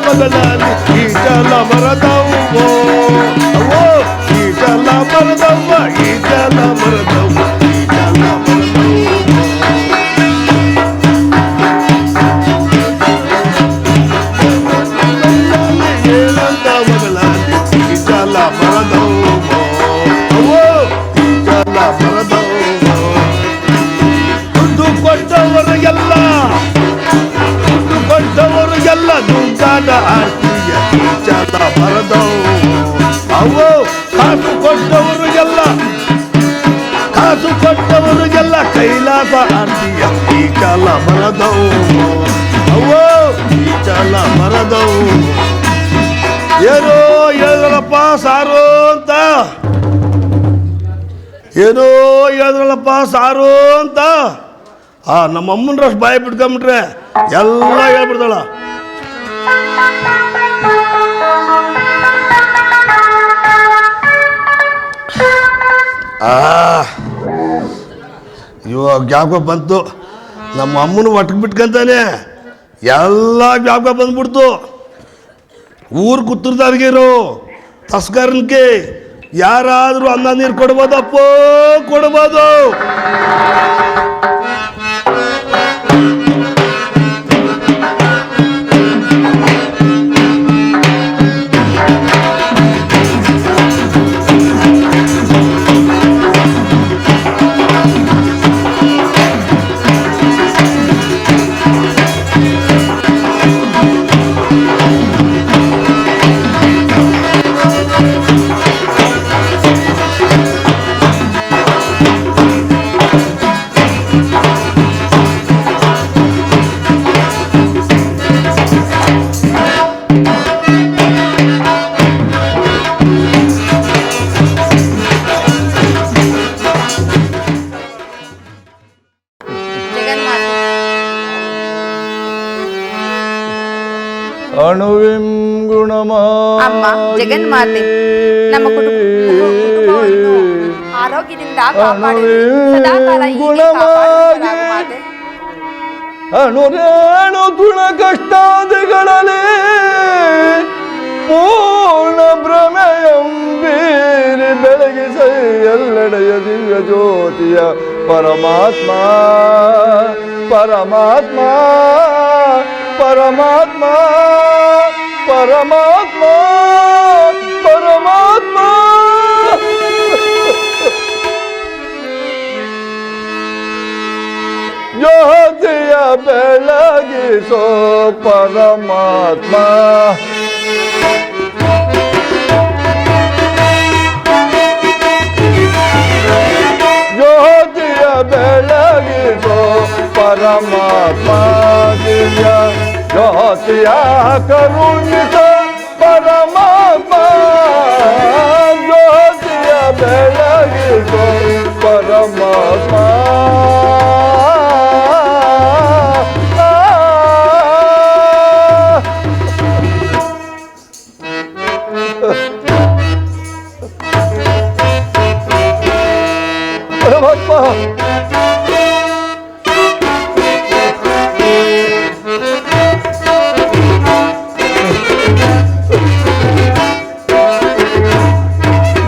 ಬದಲಾಲಿ ಈ ಚಲ ಮರದವ್ವ ಈ ಚಲ ಮರದವ್ವ ಈ ಚಲ ಮರದವ್ವ ಈ ಚಲ ಮರದವ್ವ ಕೊಟ್ಟವರಿಗೆಲ್ಲ ದುಡ್ಡಾದ ಆರ್ತಿಯ ಚಲ ಬರದವು. ಅವು ಕಾಸು ಕೊಟ್ಟವರಿಗೆಲ್ಲ ಕೈಲಾಸ ಆರ್ತಿಯ ಈ ಚಲ ಬರದವು. ಅವು ಈ ಚಲ ಬರದವು. ಏನೋ ಹೇಳಿದ್ರಲ್ಲಪ್ಪ ಸಾರು ಅಂತ, ಏನೋ ಹೇಳಿದ್ರಲ್ಲಪ್ಪ ಸಾರು ಅಂತ ನಮ್ಮ ಅಮ್ಮನರಷ್ಟು ಬಾಯಿ ಬಿಟ್ಕೊಂಬಿಟ್ರೆ ಎಲ್ಲ ಹೇಳ್ಬಿಡ್ತಾಳ. ಇವಾಗ ಜ್ಞಾಪಕ ಬಂತು, ನಮ್ಮ ಅಮ್ಮನ ಒಟ್ಟಿಗೆ ಬಿಟ್ಕೊಂತಾನೆ ಎಲ್ಲ ಜ್ಞಾಪಕ ಬಂದ್ಬಿಡ್ತು. ಊರು ಕೂತಿರ್ದಾರ್ಗಿರು ತಸ್ಕರನ್ಗೆ ಯಾರಾದರೂ ಅನ್ನ ನೀರು ಕೊಡ್ಬೋದಪ್ಪೋ, ಕೊಡ್ಬೋದು. ಅಮ್ಮ ಜಗನ್ಮಾತೆ, ನಮ್ಮ ಕುಟುಂಬವನ್ನು ಆರೋಗ್ಯದಿಂದ ಸದಾಕಾಲ ಮಾತೆ. ಅಣುರೇಣು ತುಳ ಕಷ್ಟಾದಿಗಳಲ್ಲಿ ಪೂರ್ಣ ಭ್ರಮೆಯಂ ಬೀರಿ ಬೆಳಗಿಸ ಎಲ್ಲೆಡೆಯ ದಿವ್ಯ ಜ್ಯೋತಿಯ ಪರಮಾತ್ಮ ಪರಮಾತ್ಮ ಪರಮಾತ್ಮ ಪರಮಾತ್ಮ ಪರಮಾತ್ಮ ಜ್ಯೋತಿಯ ಬೆಳಗಿಸೋ ಪರಮಾತ್ಮ ಜ್ಯೋತಿಯ ಬೆಳಗಿಸೋ ಪರಮಾತ್ಮ ದಿವ್ಯ ಜ್ಯೋತಿಯ ಕರುಣಿಸ ಪರಮಾತ್ಮ ಜ್ಯೋತಿಯ ಬೆಳಗಿಸೋ ಪರಮಾತ್ಮ ಪರಮಾತ್ಮ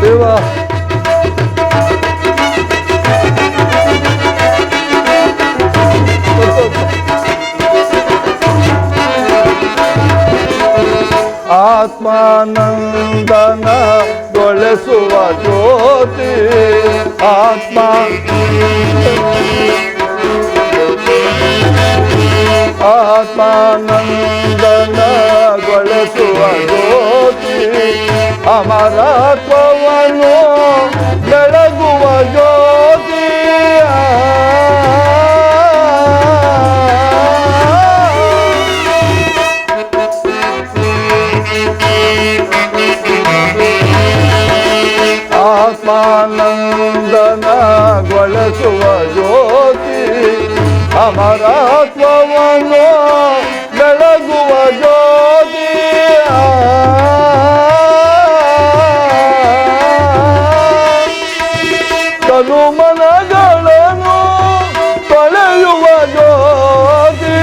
ದೇವ ಆತ್ಮಾನಂದನ ಗೊಳಿಸುವ ಜ್ಯೋತಿ ಆತ್ಮಾನಂದನ ಗೊಳಿಸುವ ಜ್ಯೋತಿ ಅಮರತ್ವವನ್ನು ಬೆಳಗುವ ಜ್ಯೋತಿ ಆತ್ಮಾನಂದನ ಗೊಳಿಸುವ ಜ್ಯೋತಿ ಅಮರತ್ವವನ್ನು ಬೆಳಗುವ ಜ್ಯೋತಿ ತನುಮನಗಳನ್ನು ತೊಳೆಯುವ ಜ್ಯೋತಿ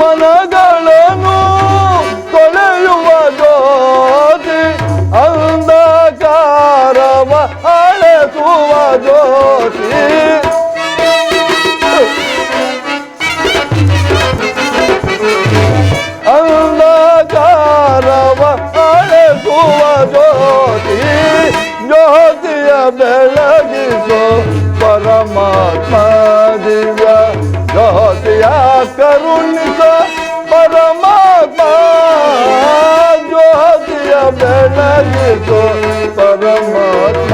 ತನುಮನಗಳನ್ನು ತೊಳೆಯುವ ಜ್ಯೋತಿ ಅಂಧಕಾರವ ಅಳೆಸುವ ಜ್ಯೋತಿ ಅಂಧಕಾರವ ಅಳೆಸುವ ಜ್ಯೋತಿ ಜ್ಯೋತಿಯ ಬೆಳಗಿಸೋ ಪರಮಾತ್ಮ ದಿವ್ಯ ಜ್ಯೋತಿಯ ಕರುಣಿಸ ಪರಮಾತ್ಮ ಜ್ಯೋತಿಯ ಬೆಳಗಿಸೋ ಪರಮಾತ್ಮ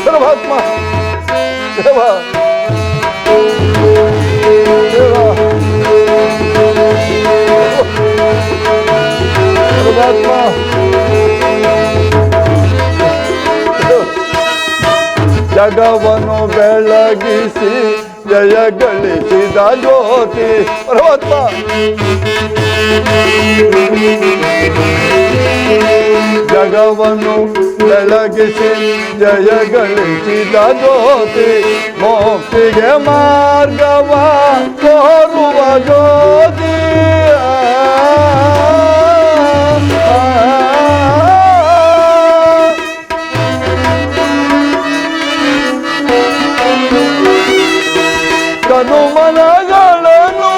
ಪರಮಾತ್ಮ ದೇವ ಪರಮಾತ್ಮ ಜಗವನ್ನು ಬೆಳಗಿಸಿ ಜಯ ಗಳಿಸಿದ ಜ್ಯೋತಿ ಪರಮಾತ್ಮ ಜಗವನ್ನು ಬೆಳಗಿಸಿ ಜಯ ಗಳಿಸಿದ ಜ್ಯೋತಿ ಮೋಕ್ಷಿಗೆ ಮಾರ್ಗವ ತೋರುವ ಜ್ಯೋತಿ ತನುಮನಗಳನ್ನು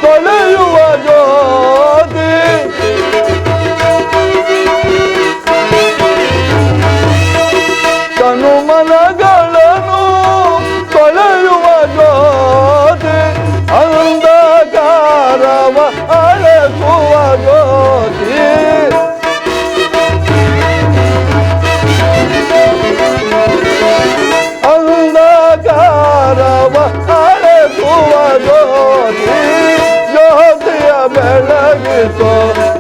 ತೊಳೆಯುವ ಜ್ಯೋತಿ ತನುಮನಗಳನ್ನು ತೊಳೆಯುವ ಜ್ಯೋತಿ ಅಂಧಕಾರವ ಅಳೆಸುವ ಜ್ಯೋತಿ ಅಂಧಕಾರವ ಅಳೆಸುವ ಜ್ಯೋತಿ ಜ್ಯೋತಿಯ ಬೆಳಗಿಸೋ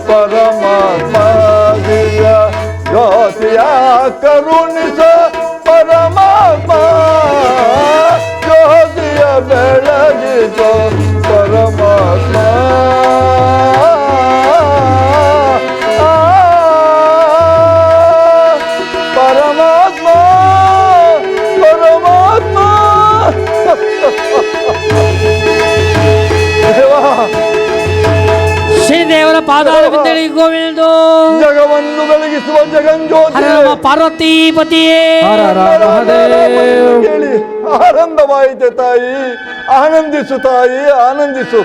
ಪರಮಾತ್ಮ ದಿವ್ಯ ಜ್ಯೋತಿಯ ಕರುಣಿಸ ಪರಮಾತ್ಮ ಜ್ಯೋತಿಯ ಬೆಳಗಿಸೋ ಪರಮಾತ್ಮ ಪರಮಾತ್ಮ ಪರಮಾತ್ಮ ಶ್ರೀದೇವರ ಪಾದಾರ ಬಿಂದಳಿ ಗೋವಿಂದ ಜಗವನ್ನು ಬೆಳಗಿಸುವ ಜಗಂಜ್ಯೋತಿ ಪಾರ್ವತೀಪತಿಯೇ ಕೇಳಿ ಆನಂದವಾಯಿತೆ ತಾಯಿ. ಆನಂದಿಸು ತಾಯಿ, ಆನಂದಿಸು.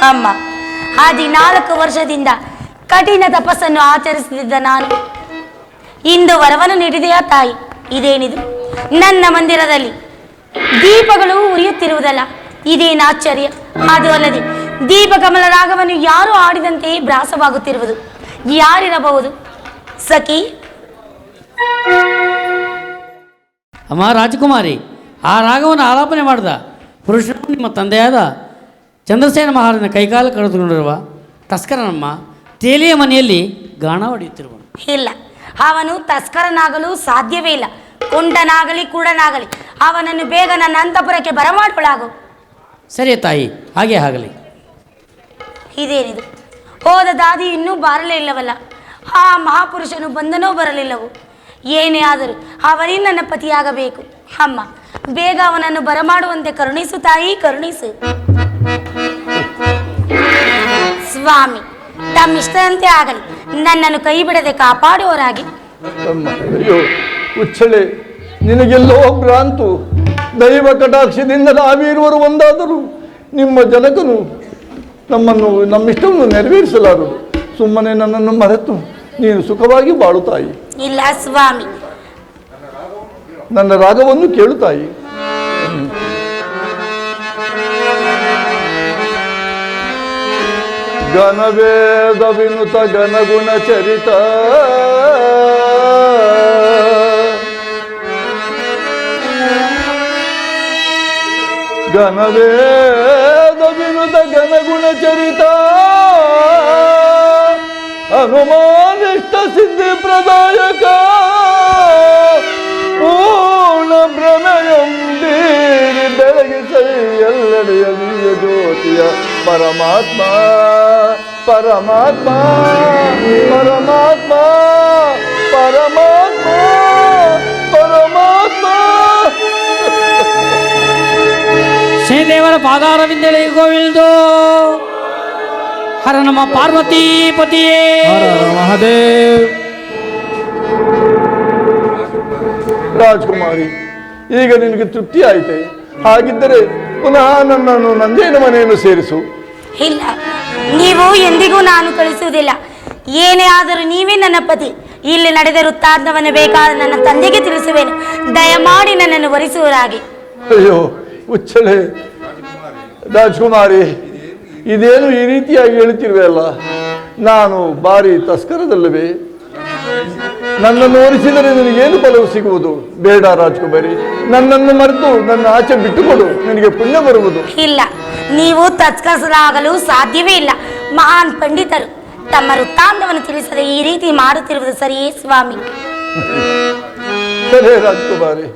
ಅಮ್ಮ, 14 ವರ್ಷದಿಂದ ಕಠಿಣ ತಪಸ್ಸನ್ನು ಆಚರಿಸುತ್ತಿದ್ದ ನಾನು ಇಂದು ವರವನ್ನು ನೀಡಿದೆಯಾ ತಾಯಿ? ಇದೇನಿದು? ನನ್ನ ಮಂದಿರದಲ್ಲಿ ದೀಪಗಳು ಉರಿಯುತ್ತಿರುವುದಲ್ಲ, ಇದೇನು ಆಶ್ಚರ್ಯ! ಅದು ಅಲ್ಲದೆ ದೀಪಕಮಲ ರಾಗವನ್ನು ಯಾರು ಆಡಿದಂತೆ ಭ್ರಾಸವಾಗುತ್ತಿರುವುದು ಯಾರಿರಬಹುದು? ಸಖಿ ಅಮ್ಮ ರಾಜಕುಮಾರಿ, ಆ ರಾಗವನ್ನು ಆಲಾಪನೆ ಮಾಡಿದ ಪುರುಷರು ನಿಮ್ಮ ತಂದೆಯಾದ ಚಂದ್ರಸೇನ ಮಹಾರಾಜನ ಕೈಕಾಲು ಕಳೆದುಕೊಂಡಿರುವ ತಸ್ಕರನಮ್ಮ ತೇಲಿಯ ಮನೆಯಲ್ಲಿ ಗಾಣ ಹೊಡೆಯುತ್ತಿರುವನು. ಇಲ್ಲ, ಅವನು ತಸ್ಕರನಾಗಲು ಸಾಧ್ಯವೇ ಇಲ್ಲ. ಕುಂಟನಾಗಲಿ ಕೂಡನಾಗಲಿ ಅವನನ್ನು ಬೇಗ ನನ್ನ ಅಂತಪುರಕ್ಕೆ ಬರಮಾಡಲಾಗು. ಸರಿ ತಾಯಿ, ಹಾಗೆ ಆಗಲಿ. ಇದೇನಿದು? ಹೋದ ದಾದಿ ಇನ್ನೂ ಬಾರಲೇ ಇಲ್ಲವಲ್ಲ? ಆ ಮಹಾಪುರುಷನು ಬಂದನೋ ಬರಲಿಲ್ಲವೋ? ಏನೇ ಆದರೂ ಅವನೇ ನನ್ನ ಪತಿಯಾಗಬೇಕು. ಅಮ್ಮ, ಬೇಗ ಅವನನ್ನು ಬರಮಾಡುವಂತೆ ಕರುಣಿಸು ತಾಯಿ, ಕರುಣಿಸು. ಸ್ವಾಮಿ, ತಮ್ಮಿಷ್ಟದಂತೆ ಆಗಲಿ, ನನ್ನನ್ನು ಕೈ ಬಿಡದೆ ಕಾಪಾಡುವವರಾಗಿ. ಅಯ್ಯೋ ಉಚ್ಚಳೆ, ನಿನಗೆಲ್ಲೋ ಭ್ರಾಂತು. ದೈವ ಕಟಾಕ್ಷದಿಂದ ನಾವಿರುವರು ಒಂದಾದರೂ ನಿಮ್ಮ ಜನಕನು ನಮ್ಮಿಷ್ಟವನ್ನು ನೆರವೇರಿಸಲಾರದು. ಸುಮ್ಮನೆ ನನ್ನನ್ನು ಮರೆತು ನೀನು ಸುಖವಾಗಿ ಬಾಳುತ್ತಾಯಿ. ಇಲ್ಲ ಸ್ವಾಮಿ, ನನ್ನ ರಾಗವನ್ನು ಕೇಳುತ್ತಾಯಿ. ಘನವೇದ ವಿನುತ ಘನಗುಣ ಚರಿತ ಘನವೇದ ವಿನುತ ಘನಗುಣ ಚರಿತ ಹನುಮಾನಿಷ್ಟ ಸಿದ್ಧಿ ಪ್ರದಾಯಕ ಪೂರ್ಣ ಭ್ರಮೆಯೊಂದೀರಿ ಬೆಳಗಿಸೈ ಎಲ್ಲೆಡೆಯ ದಿವ್ಯ ಜ್ಯೋತಿಯ ಪರಮಾತ್ಮ ಪರಮಾತ್ಮ ಪರಮಾತ್ಮ ಪರಮಾತ್ಮ ಪರಮಾತ್ಮ. ಶನಿದೇವರ ಪಾದಾರವಿಂದಲೇ ಗೋವಿಲ್ದೋ. ಹರ ನಮ್ಮ ಪಾರ್ವತೀಪತಿಯೇ. ಹರ ಮಹಾದೇವ್. ರಾಜ್ಕುಮಾರಿ, ಈಗ ನಿನಗೆ ತೃಪ್ತಿ ಆಯಿತೆ? ಹಾಗಿದ್ದರೆ ಪುನಃ ನನ್ನನ್ನು ನಂದೇನ ಮನೆಯನ್ನು ಸೇರಿಸು. ಇಲ್ಲ, ನೀವು ಎಂದಿಗೂ ನಾನು ಕಳಿಸುವುದಿಲ್ಲ. ಏನೇ ಆದರೂ ನೀವೇ ನನ್ನ ಪತಿ. ಇಲ್ಲಿ ನಡೆದ ವೃತ್ತಾಂತವನ್ನು ಬೇಕಾದ ನನ್ನ ತಂದೆಗೆ ತಿಳಿಸುವೇನು. ದಯಮಾಡಿ ನನ್ನನ್ನು ವರಿಸುವರಾಗಿ. ಅಯ್ಯೋ ಉಚ್ಚಲೆ ರಾಜ್ಕುಮಾರಿ, ಇದೇನು ಈ ರೀತಿಯಾಗಿ ಹೇಳ್ತಿರುವೆ ಅಲ್ಲ? ನಾನು ಭಾರಿ ತಸ್ಕರದಲ್ಲವೇ? ನನ್ನನ್ನು ಓಡಿಸಿದರೆ ನಿನಗೇನು ಫಲವು ಸಿಗುವುದು? ಬೇಡ ರಾಜ್ಕುಮಾರಿ, ನನ್ನನ್ನು ಮರೆತು ನನ್ನ ಆಚೆ ಬಿಟ್ಟುಕೊಡು, ನಿನಗೆ ಪುಣ್ಯ ಬರುವುದು. ಇಲ್ಲ, ನೀವು ತತ್ಕರಿಸಲಾಗಲು ಸಾಧ್ಯವೇ ಇಲ್ಲ. ಮಹಾನ್ ಪಂಡಿತರು ತಮ್ಮ ವೃತ್ತಾಂತವನ್ನು ತಿಳಿಸದೆ ಈ ರೀತಿ ಮಾಡುತ್ತಿರುವುದು ಸರಿಯೇ ಸ್ವಾಮಿ? ಸರಿ ರಾಜ್ಕುಮಾರಿ,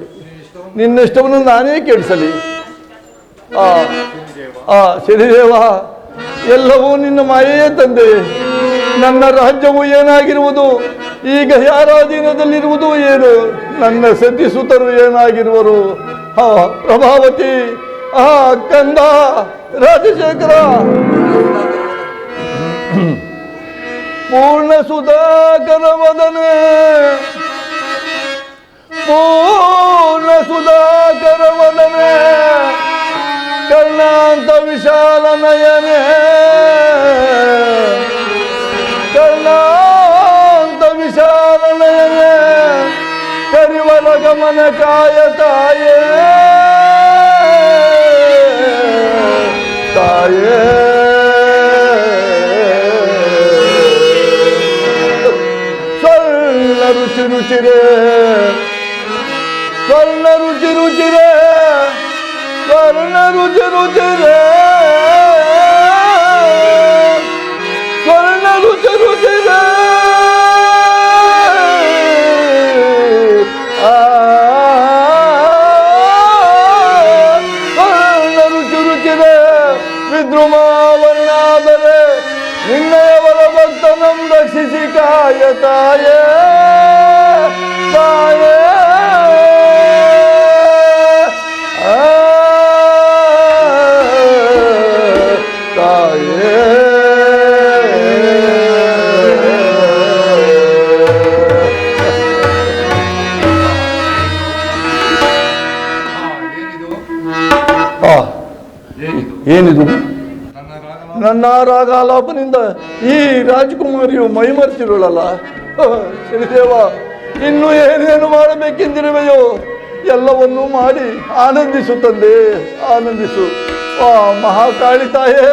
ನಿನ್ನಿಷ್ಟವನ್ನು ನಾನೇ ಕೆಡಿಸಲಿ? ಶನಿದೇವ, ಎಲ್ಲವೂ ನಿನ್ನ ಮಾಯೆಯೇ ತಂದೆ. ನನ್ನ ರಾಜ್ಯವು ಏನಾಗಿರುವುದು? ಈಗ ಯಾರ ಅಧೀನದಲ್ಲಿರುವುದು ಏನು? ನನ್ನ ಸತಿಸುತರು ಏನಾಗಿರುವರು? ಪ್ರಭಾವತಿ, ಕಂದ, ರಾಜಶೇಖರ, ಪೂರ್ಣ ಸುಧಾಕರ ವದನೆ, ಪೂರ್ಣ ಸುಧಾಕರ ವದನೆ, ಕರ್ಣಾಂತ ವಿಶಾಲ ನಯನೆ, ಕರ್ಣಾಂತ ವಿಶಾಲ ನಯನೆ, ಕರಿವರ ಗಮನ ಕಾಯ ತಾಯೇ, ತಾಯೇ ಸ್ವರ್ಣ ರುಚಿ ರುಚಿರೇ, ಸ್ವರ್ಣ ರುಚಿ ರುಚಿರೇ, ಸ್ವರ್ಣ ರುಚಿ ರುಚಿರೇ, ಸ್ವರ್ಣ ರುಚಿ ರುಚಿರೇ, ಸ್ವರ್ಣ ರುಚಿ ರುಚಿರೇ, ವಿದ್ರುಮಾವನ್ನಾದರೆ ನಿನ್ನಯವರ ಭಕ್ತನಂ ರಕ್ಷಿಸಿ ಕಾಯ ತಾಯೇ, ತಾಯೇ ತಾಯೇ. ಏನಿದು? ನನ್ನ ರಾಗಾಲಾಪನಿಂದ ಈ ರಾಜಕುಮಾರಿಯು ಮೈಮರ್ತಿರುಳಲ್ಲ. ಶ್ರೀದೇವ, ಇನ್ನು ಏನೇನು ಮಾಡಬೇಕೆಂದಿರುವೆಯೋ ಎಲ್ಲವನ್ನೂ ಮಾಡಿ ಆನಂದಿಸು ತಂದೆ, ಆನಂದಿಸು. ಮಹಾಕಾಳಿ ತಾಯೇ,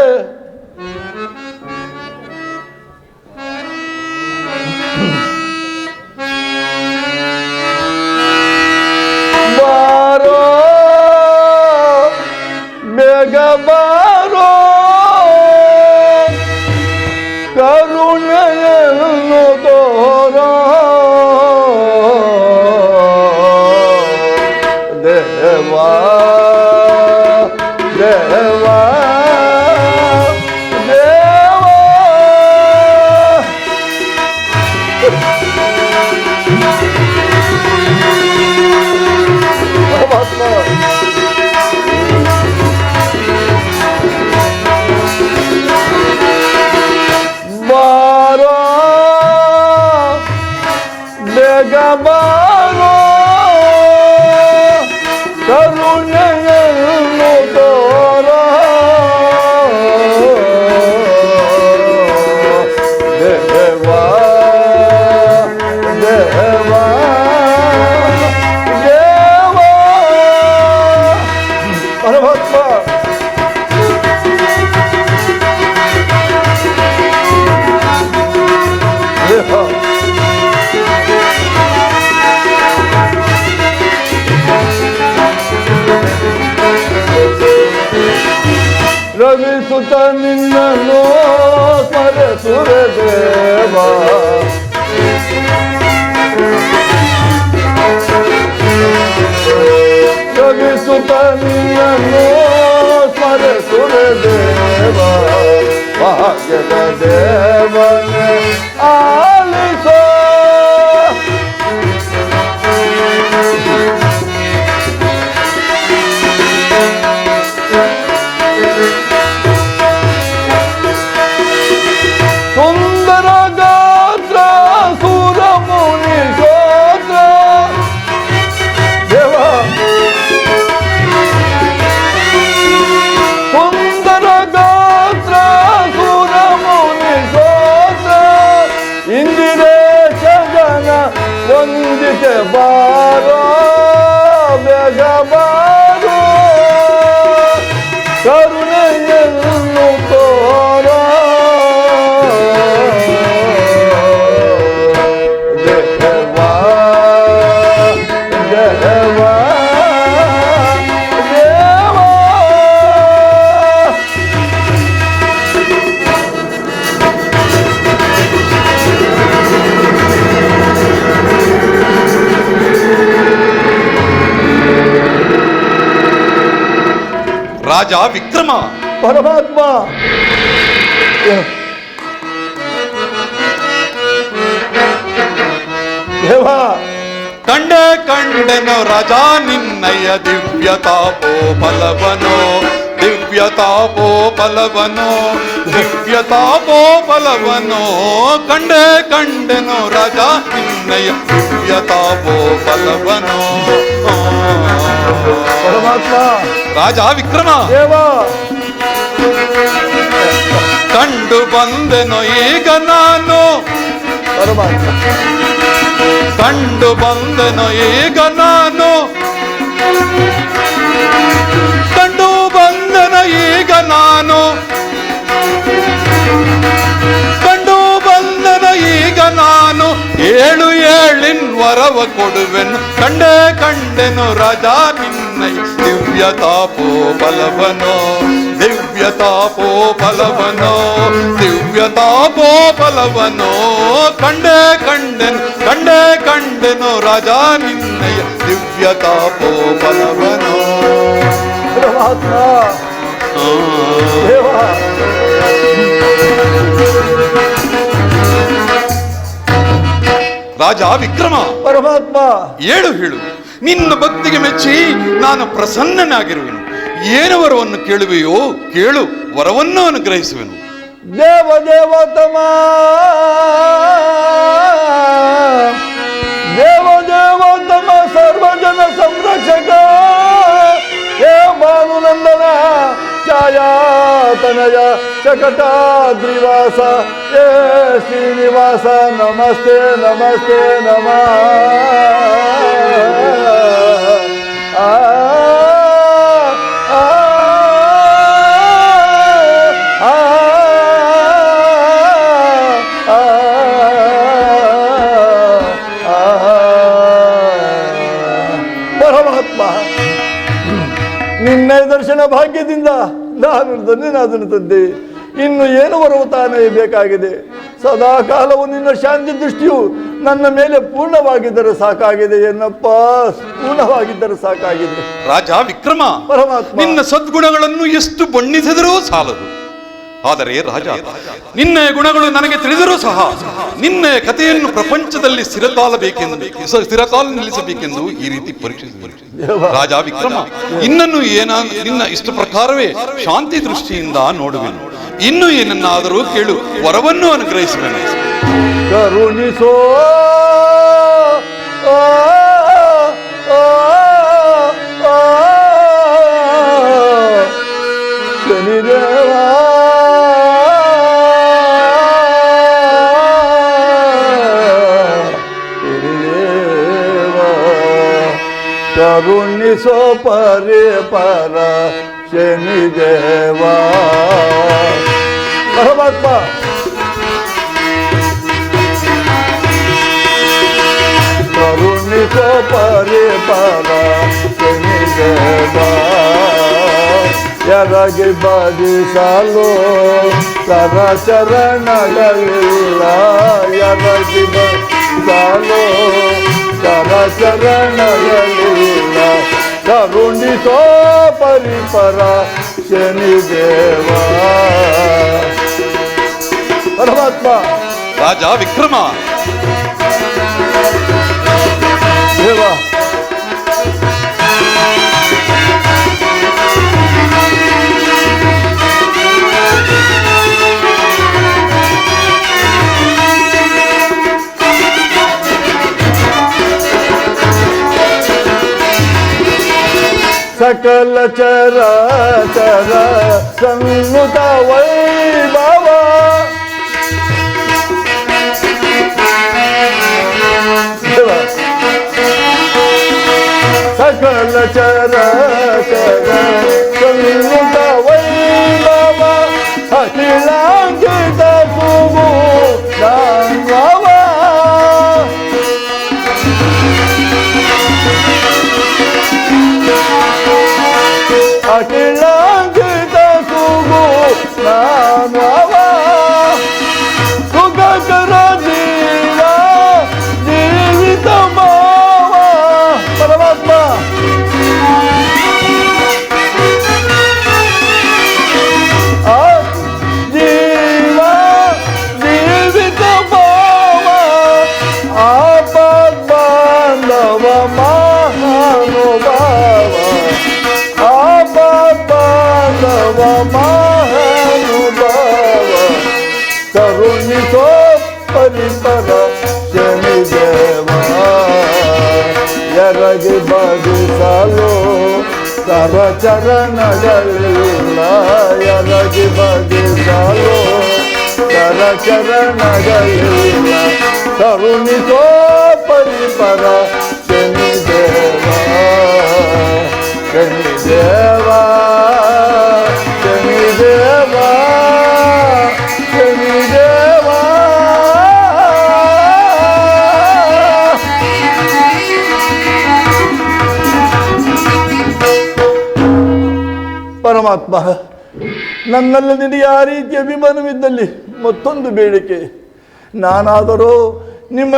ಬಾರೋ ಬೇಗ ಬಾರೋ, ಕರುಣೆಯನ್ನು ತೋರೋ ದೇವಾ, ದೇವಾ, ದೇವಾ. ಬಾರೋ ಬೇಗ ಬಾರೋ, ಕರುಣೆಯನ್ನು ತೋರೋ ದೇವಾ, ದೇವಾ, ದೇವಾ. ಪರಮಾತ್ಮ, ರವಿಸುತ ನಿನ್ನನ್ನು ಸ್ಮರಿಸುರ ದೇವ, ರವಿಸುತ ನಿನ್ನನ್ನು ಸ್ಮರಿಸುರ ದೇವ, ಭಾಗ್ಯದ ದೇವನೇ ಆಲಿಸೋ. ಸುಂದರ ಗಾತ್ರ ಸುರ ಮುನಿ ಗೋತ್ರ, ರಾಜ ವಿಕ್ರಮ. ಪರಮಾತ್ಮ. ದೇವ ಕಂಡೆ ಕಂಡೆನೋ ರಾಜ ನಿನ್ನಯ ದಿವ್ಯ ತಾಪೋ ಫಲವನೋ, ದಿವ್ಯ ತಾಪೋ ಫಲವನೋ, ದಿವ್ಯ ತಾಪೋ ಫಲವನೋ. ಕಂಡೆ ಕಂಡೆನೋ ರಾಜ ನಿನ್ನಯ ದಿವ್ಯ ತಾಪೋ ಫಲವನೋ. ಪರಮಾತ್ಮ. ರಾಜ ವಿಕ್ರಮ. ದೇವ ಕಂಡು ಬಂದೆನೋ ಈಗ ನಾನು, ಪರಮಾತ್ಮ. ಕಂಡು ಬಂದೆನೋ ಈಗ ನಾನು, ಕಂಡು ಬಂದೆನೋ ಈಗ ನಾನು, ಕಂಡು ಬಂದೆನೋ ಈಗ ನಾನು. ಏಳು ಏಳಿನ್ ವರವ ಕೊಡುವೆನು, ಕಂಡೆ ಕಂಡೆನು ರಾಜ ನಿನ್ನೈ ದಿವ್ಯ ತಾಪೋ ಬಲವನೋ, ದಿವ್ಯ ತಾಪೋ ಬಲವನೋ, ದಿವ್ಯ ತಾಪೋ ಬಲವನೋ. ಕಂಡೆ ಕಂಡೆನು, ಕಂಡೆ ಕಂಡೆನು ರಾಜ ನಿನ್ನಯ ದಿವ್ಯ ತಾಪೋ ಬಲವನೋ. ಪರಮಾತ್ಮ. ದೇವ ರಾಜ ವಿಕ್ರಮ. ಪರಮಾತ್ಮ. ಏಳು ಹೇಳು, ನಿನ್ನ ಭಕ್ತಿಗೆ ಮೆಚ್ಚಿ ನಾನು ಪ್ರಸನ್ನನಾಗಿರುವೆನು. ಏನು ವರವನ್ನು ಕೇಳುವೆಯೋ ಕೇಳು, ವರವನ್ನು ಅನುಗ್ರಹಿಸುವೆನು. ದೇವ ದೇವತಮ, ದೇವ ದೇವೋತ್ತಮ, ಸರ್ವಜನ ಸಂರಕ್ಷಕ, ಹೇ ಭಾನುನಂದನ ಛಾಯಾತನಯ ಶಕಟಾದ್ರಿವಾಸ, ಹೇ ಶ್ರೀನಿವಾಸ, ನಮಸ್ತೆ ನಮಸ್ತೆ ನಮಃ. ಪರಮಾತ್ಮ, ನಿನ್ನ ದರ್ಶನ ಭಾಗ್ಯದಿಂದ ನಾನು ಧನ್ಯನಾದನು ತಂದೆ. ಇನ್ನು ಏನು ವರವು ತಾನೇ ಬೇಕಾಗಿದೆ? ಸದಾ ಕಾಲವು ನಿನ್ನ ಶಾಂತಿ ದೃಷ್ಟಿಯು ನನ್ನ ಮೇಲೆ ಪೂರ್ಣವಾಗಿದ್ದರೆ ಸಾಕಾಗಿದೆ ಎನ್ನಪ್ಪ, ಪೂರ್ಣವಾಗಿದ್ದರೆ ಸಾಕಾಗಿದೆ. ರಾಜ ವಿಕ್ರಮ. ಪರಮಾತ್ಮ. ನಿನ್ನ ಸದ್ಗುಣಗಳನ್ನು ಎಷ್ಟು ಬಣ್ಣಿಸಿದರೂ ಸಾಲದು. ಆದರೆ ರಾಜ, ನಿನ್ನ ಗುಣಗಳು ನನಗೆ ತಿಳಿದರೂ ಸಹ ನಿನ್ನ ಕಥೆಯನ್ನು ಪ್ರಪಂಚದಲ್ಲಿ ಸ್ಥಿರಕಾಲ ನಿಲ್ಲಿಸಬೇಕೆಂದು ಈ ರೀತಿ ಪರೀಕ್ಷಿಸಿದರು. ರಾಜ ವಿಕ್ರಮ, ಇನ್ನನ್ನು ನಿನ್ನ ಇಷ್ಟ ಪ್ರಕಾರವೇ ಶಾಂತಿ ದೃಷ್ಟಿಯಿಂದ ನೋಡುವೆನು. ಇನ್ನು ಏನನ್ನಾದರೂ ಕೇಳು, ವರವನ್ನು ಅನುಗ್ರಹಿಸುವೆನು. ಕರುಣಿಸೋ ಶನಿದೇವ, ಕರುಣಿಸೋ ಪರಿ ಪರ ಶನಿದೇವ. ಪರಮಾತ್ಮ. ಕರುಣಿಸೋ ಪರಿ ಪರ ಶನಿದೇವ. ಎರಗಿ ಬದಿಸಲು ಕರ ಚರಣಗಳಿಲ್ಲ, ಎರಗಿ ಬದಿಸಲು ಕರ ಚರಣಗಳಿಲ್ಲ. ಕರುಣಿಸೋ ಪರಿಪರ ಶನಿದೇವ. ಪರಮಾತ್ಮ. ರಾಜ ವಿಕ್ರಮ. ದೇವ ಸಕಲ ಚರ ಚರ ಸನ್ನುತ ವೈಭವ, ಸಕಲ ಚರ ಚರ ಸನ್ನುತ ವೈಭವ, ಅಖಿಲಾಂಕಿತ ಸುಗು ದಾನ್ವವ. ಅಖಿಲಾಂಕಿತ ಸುಗು ನಾನವ, ಸುಖಕರ ಜೀವ ಜೀವಿತ ಮಾವ. ಪರಮಾತ್ಮ. ಮಹಾನುಭಾವ ಕರುಣಿಸೋ ಪರಿಪರ ಶನಿದೇವ ಎರಗಿ ಬದಿಸಲು ಕರಚರಣಗಳಿಲ್ಲ ಎರಗಿ ಬದಿಸಲು ಕರಚರಣಗಳಿಲ್ಲ ಕರುಣಿಸೋ ಪರಿಪರ ಶನಿದೇವ ಶನಿದೇವ ಶನಿದೇವ ಶನಿದೇವ ಪರಮಾತ್ಮ, ನನ್ನಲ್ಲಿ ನಿನಗೆ ಆ ರೀತಿ ಅಭಿಮಾನವಿದ್ದಲ್ಲಿ ಮತ್ತೊಂದು ಬೇಡಿಕೆ. ನಾನಾದರೂ ನಿಮ್ಮ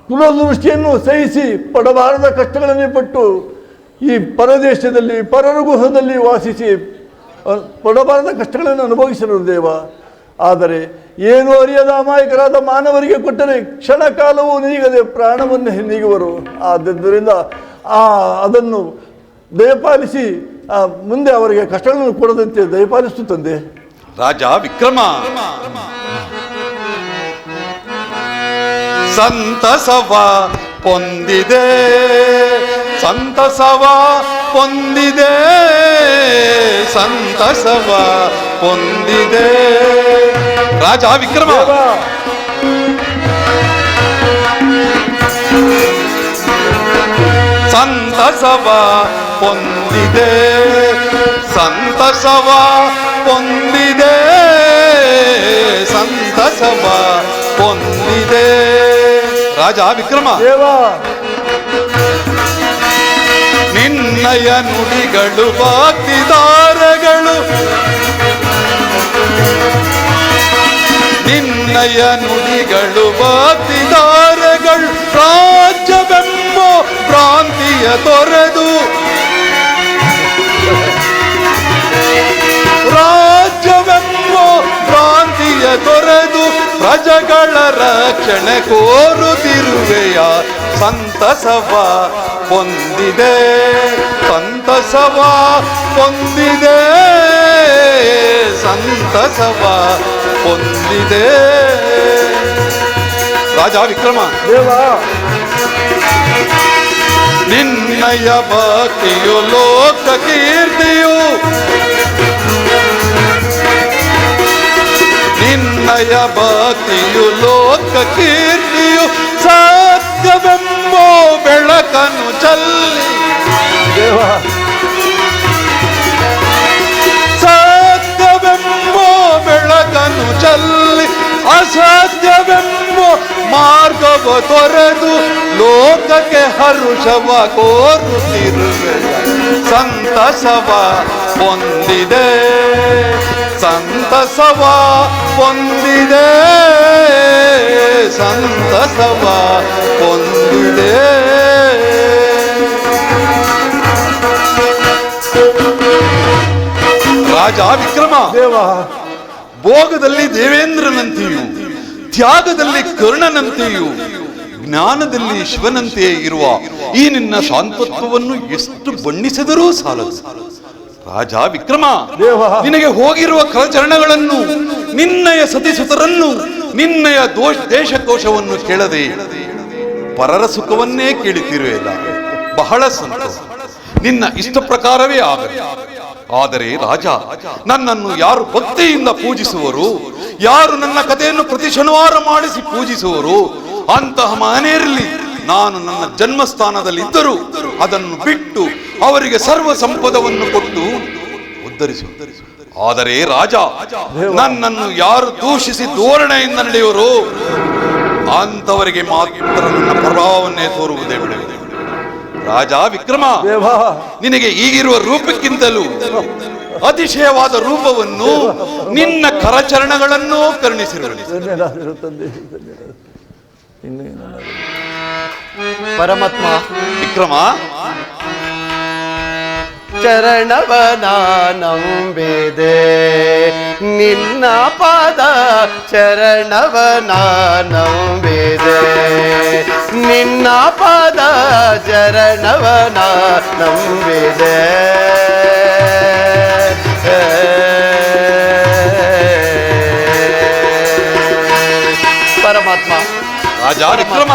ಕುಲದೃಷ್ಟಿಯನ್ನು ಸಹಿಸಿ ಪಡಬಾರದ ಕಷ್ಟಗಳನ್ನು ಪಟ್ಟು ಈ ಪರದೇಶದಲ್ಲಿ ಪರರ ಗುಹದಲ್ಲಿ ವಾಸಿಸಿ ಪಡಬಾರದ ಕಷ್ಟಗಳನ್ನು ಅನುಭವಿಸಲು ದೇವ. ಆದರೆ ಏನು ಅರಿಯದ ಅಮಾಯಕರಾದ ಮಾನವರಿಗೆ ಕೊಟ್ಟರೆ ಕ್ಷಣ ಕಾಲವೂ ನೀಗದೆ ಪ್ರಾಣವನ್ನು ನೀಗುವರು. ಆದ್ದರಿಂದ ಅದನ್ನು ದಯಪಾಲಿಸಿ ಮುಂದೆ ಅವರಿಗೆ ಕಷ್ಟಗಳನ್ನು ಕೊಡದಂತೆ ದಯಪಾಲಿಸು ತಂದೆ. ರಾಜ ವಿಕ್ರಮ, ಸಂತಸವ ಪೊಂದಿದೆ, ಸಂತಸವ ಪೊಂದಿದೆ, ಸಂತಸವ ಪೊಂದಿದೆ. ರಾಜ ವಿಕ್ರಮ, ಸಂತಸವ ಪೊಂದಿದೆ, ಸಂತಸವ ಪೊಂದಿದೆ, ಸಂತಸವ ಪೊಂದಿದೆ. ರಾಜ ವಿಕ್ರಮ, ನಿನ್ನಯ ನುಡಿಗಳು ಭಕ್ತಿದಾರಗಳು, ನಿನ್ನಯ ನುಡಿಗಳು ಭಕ್ತಿದಾರಗಳು ರಾಜ್ಯವೆಂಬ ಭ್ರಾಂತಿಯ ತೊರೆದು, ರಾಜ್ಯವೆಂಬ ಭ್ರಾಂತಿಯ ತೊರೆದು ಪ್ರಜೆಗಳ ರಕ್ಷಣೆ ಕೋರುತ್ತಿರುವೆಯ. ಸಂತಸವ ಪೊಂದಿದೆ, ಸಂತಸವ ಪೊಂದಿದೆ, ಸಂತಸವ ಪೊಂದಿದೆ. ರಾಜ ವಿಕ್ರಮ, ನಿನ್ನಯ ಭಕ್ತಿಯು ಲೋಕ ಕೀರ್ತಿಯು, ನಿನ್ನಯ ಭಕ್ತಿಯು ಲೋಕ ಕೀರ್ತಿಯು ಸತ್ಯವೆಂಬ ಬೆಳಕನ್ನು ಚೆಲ್ಲಿ, ಸತ್ಯವೆಂಬ ಬೆಳಕನ್ನು ಚೆಲ್ಲಿ ಅಸತ್ಯವೆಂಬ ಮಾರ್ಗವ ತೊರೆದು ಲೋಕಕ್ಕೆ ಹರುಷವ ಕೋರುತ್ತಿರುವೆ. ಸಂತಸವ ಪೊಂದಿದೆ, ಸಂತಸವ ಪೊಂದಿದೆ, ಸಂತಸವ ಪೊಂದಿದೆ. ರಾಜ ವಿಕ್ರಮ, ಭೋಗದಲ್ಲಿ ದೇವೇಂದ್ರನಂತೆಯೂ ತ್ಯಾಗದಲ್ಲಿ ಕರ್ಣನಂತೆಯೂ ಜ್ಞಾನದಲ್ಲಿ ಶಿವನಂತೆಯೇ ಇರುವ ಈ ನಿನ್ನ ಶಾಂತತ್ವವನ್ನು ಎಷ್ಟು ಬಣ್ಣಿಸಿದರೂ ಸಾಲದು. ರಾಜ ವಿಕ್ರಮ, ನಿನಗೆ ಹೋಗಿರುವ ಕರಚರಣಗಳನ್ನು, ನಿನ್ನಯ ಸತಿಸುತರನ್ನು, ನಿನ್ನಯ ದೇಶಕೋಶವನ್ನು ಕೇಳದೆ ಪರರ ಸುಖವನ್ನೇ ಕೇಳುತ್ತಿರುವೆಲ್ಲ. ಬಹಳ ಸಂತೋಷ, ನಿನ್ನ ಇಷ್ಟ ಪ್ರಕಾರವೇ ಆಗಲಿ. ಆದರೆ ರಾಜ, ನನ್ನನ್ನು ಯಾರು ಭಕ್ತಿಯಿಂದ ಪೂಜಿಸುವರು, ಯಾರು ನನ್ನ ಕಥೆಯನ್ನು ಪ್ರತಿ ಶನಿವಾರ ಮಾಡಿಸಿ ಪೂಜಿಸುವರು, ಅಂತಹ ಮನೆಯಲ್ಲಿ ನಾನು ನನ್ನ ಜನ್ಮಸ್ಥಾನದಲ್ಲಿ ಇದ್ದರೂ ಅದನ್ನು ಬಿಟ್ಟು ಅವರಿಗೆ ಸರ್ವ ಸಂಪದವನ್ನು ಕೊಟ್ಟು ಉದ್ಧರಿಸು. ಆದರೆ ರಾಜ, ನನ್ನನ್ನು ಯಾರು ದೂಷಿಸಿ ಧೋರಣೆಯಿಂದ ನಡೆಯುವರು ಅಂತವರಿಗೆ ಮಾತ್ರ ನನ್ನ ಪ್ರಭಾವವನ್ನೇ ತೋರುವುದೇ ಬಿಡುವುದು. ರಾಜ ವಿಕ್ರಮ, ನಿನಗೆ ಈಗಿರುವ ರೂಪಕ್ಕಿಂತಲೂ ಅತಿಶಯವಾದ ರೂಪವನ್ನು, ನಿನ್ನ ಕರಚರಣಗಳನ್ನು ಕರುಣಿಸಿರುವುದು. ಪರಮಾತ್ಮ ವಿಕ್ರಮ, ಚರಣವನ ನಂಬಿದೆ, ನಿನ್ನ ಪಾದ ಚರಣವನ ನಂಬಿದೆ, ನಿನ್ನ ಪಾದ ಚರಣವನ ನಂಬಿದೆ. ರಾಜ ವಿಕ್ರಮ,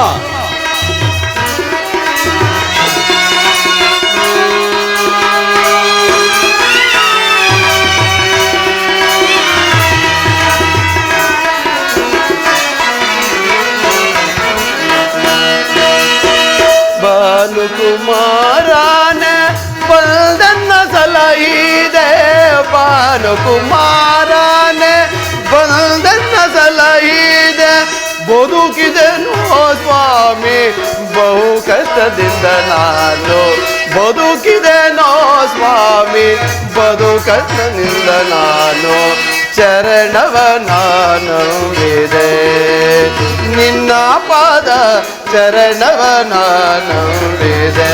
ಭಾನುಕುಮಾರನೇ ಬಂದನ್ನ ಸಲಹಿದೆ, ಭಾನುಕುಮಾರನೇ ಬಂದನ್ನ ಸಲಹಿದೆ, ಬದುಕಿದೆನು ಸ್ವಾಮಿ ಬಹು ಕಷ್ಟದಿಂದ ನಾನು, ಬದುಕಿದೆನೋ ಸ್ವಾಮಿ ಬಹು ಕಷ್ಟದಿಂದ ನಾನು, ಚರಣವ ನಂಬಿದೆ ನಿನ್ನ ಪಾದ ಚರಣವ ನಂಬಿದೆ.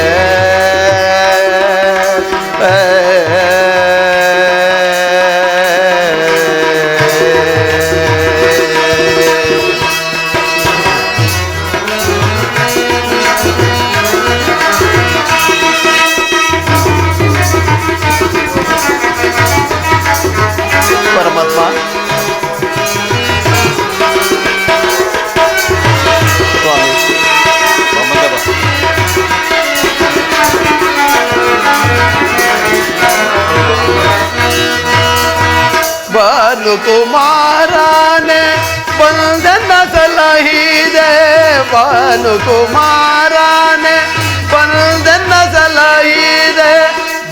ಪರಮಾತ್ಮ, ಸ್ವಾಮಿ ಭಾನುಕುಮಾರನೇ ಬಂದನ್ನ ಸಲಹಿದೆ, ಭಾನುಕುಮಾರನೇ ಬಂದನ್ನ ಸಲಹಿದೆ,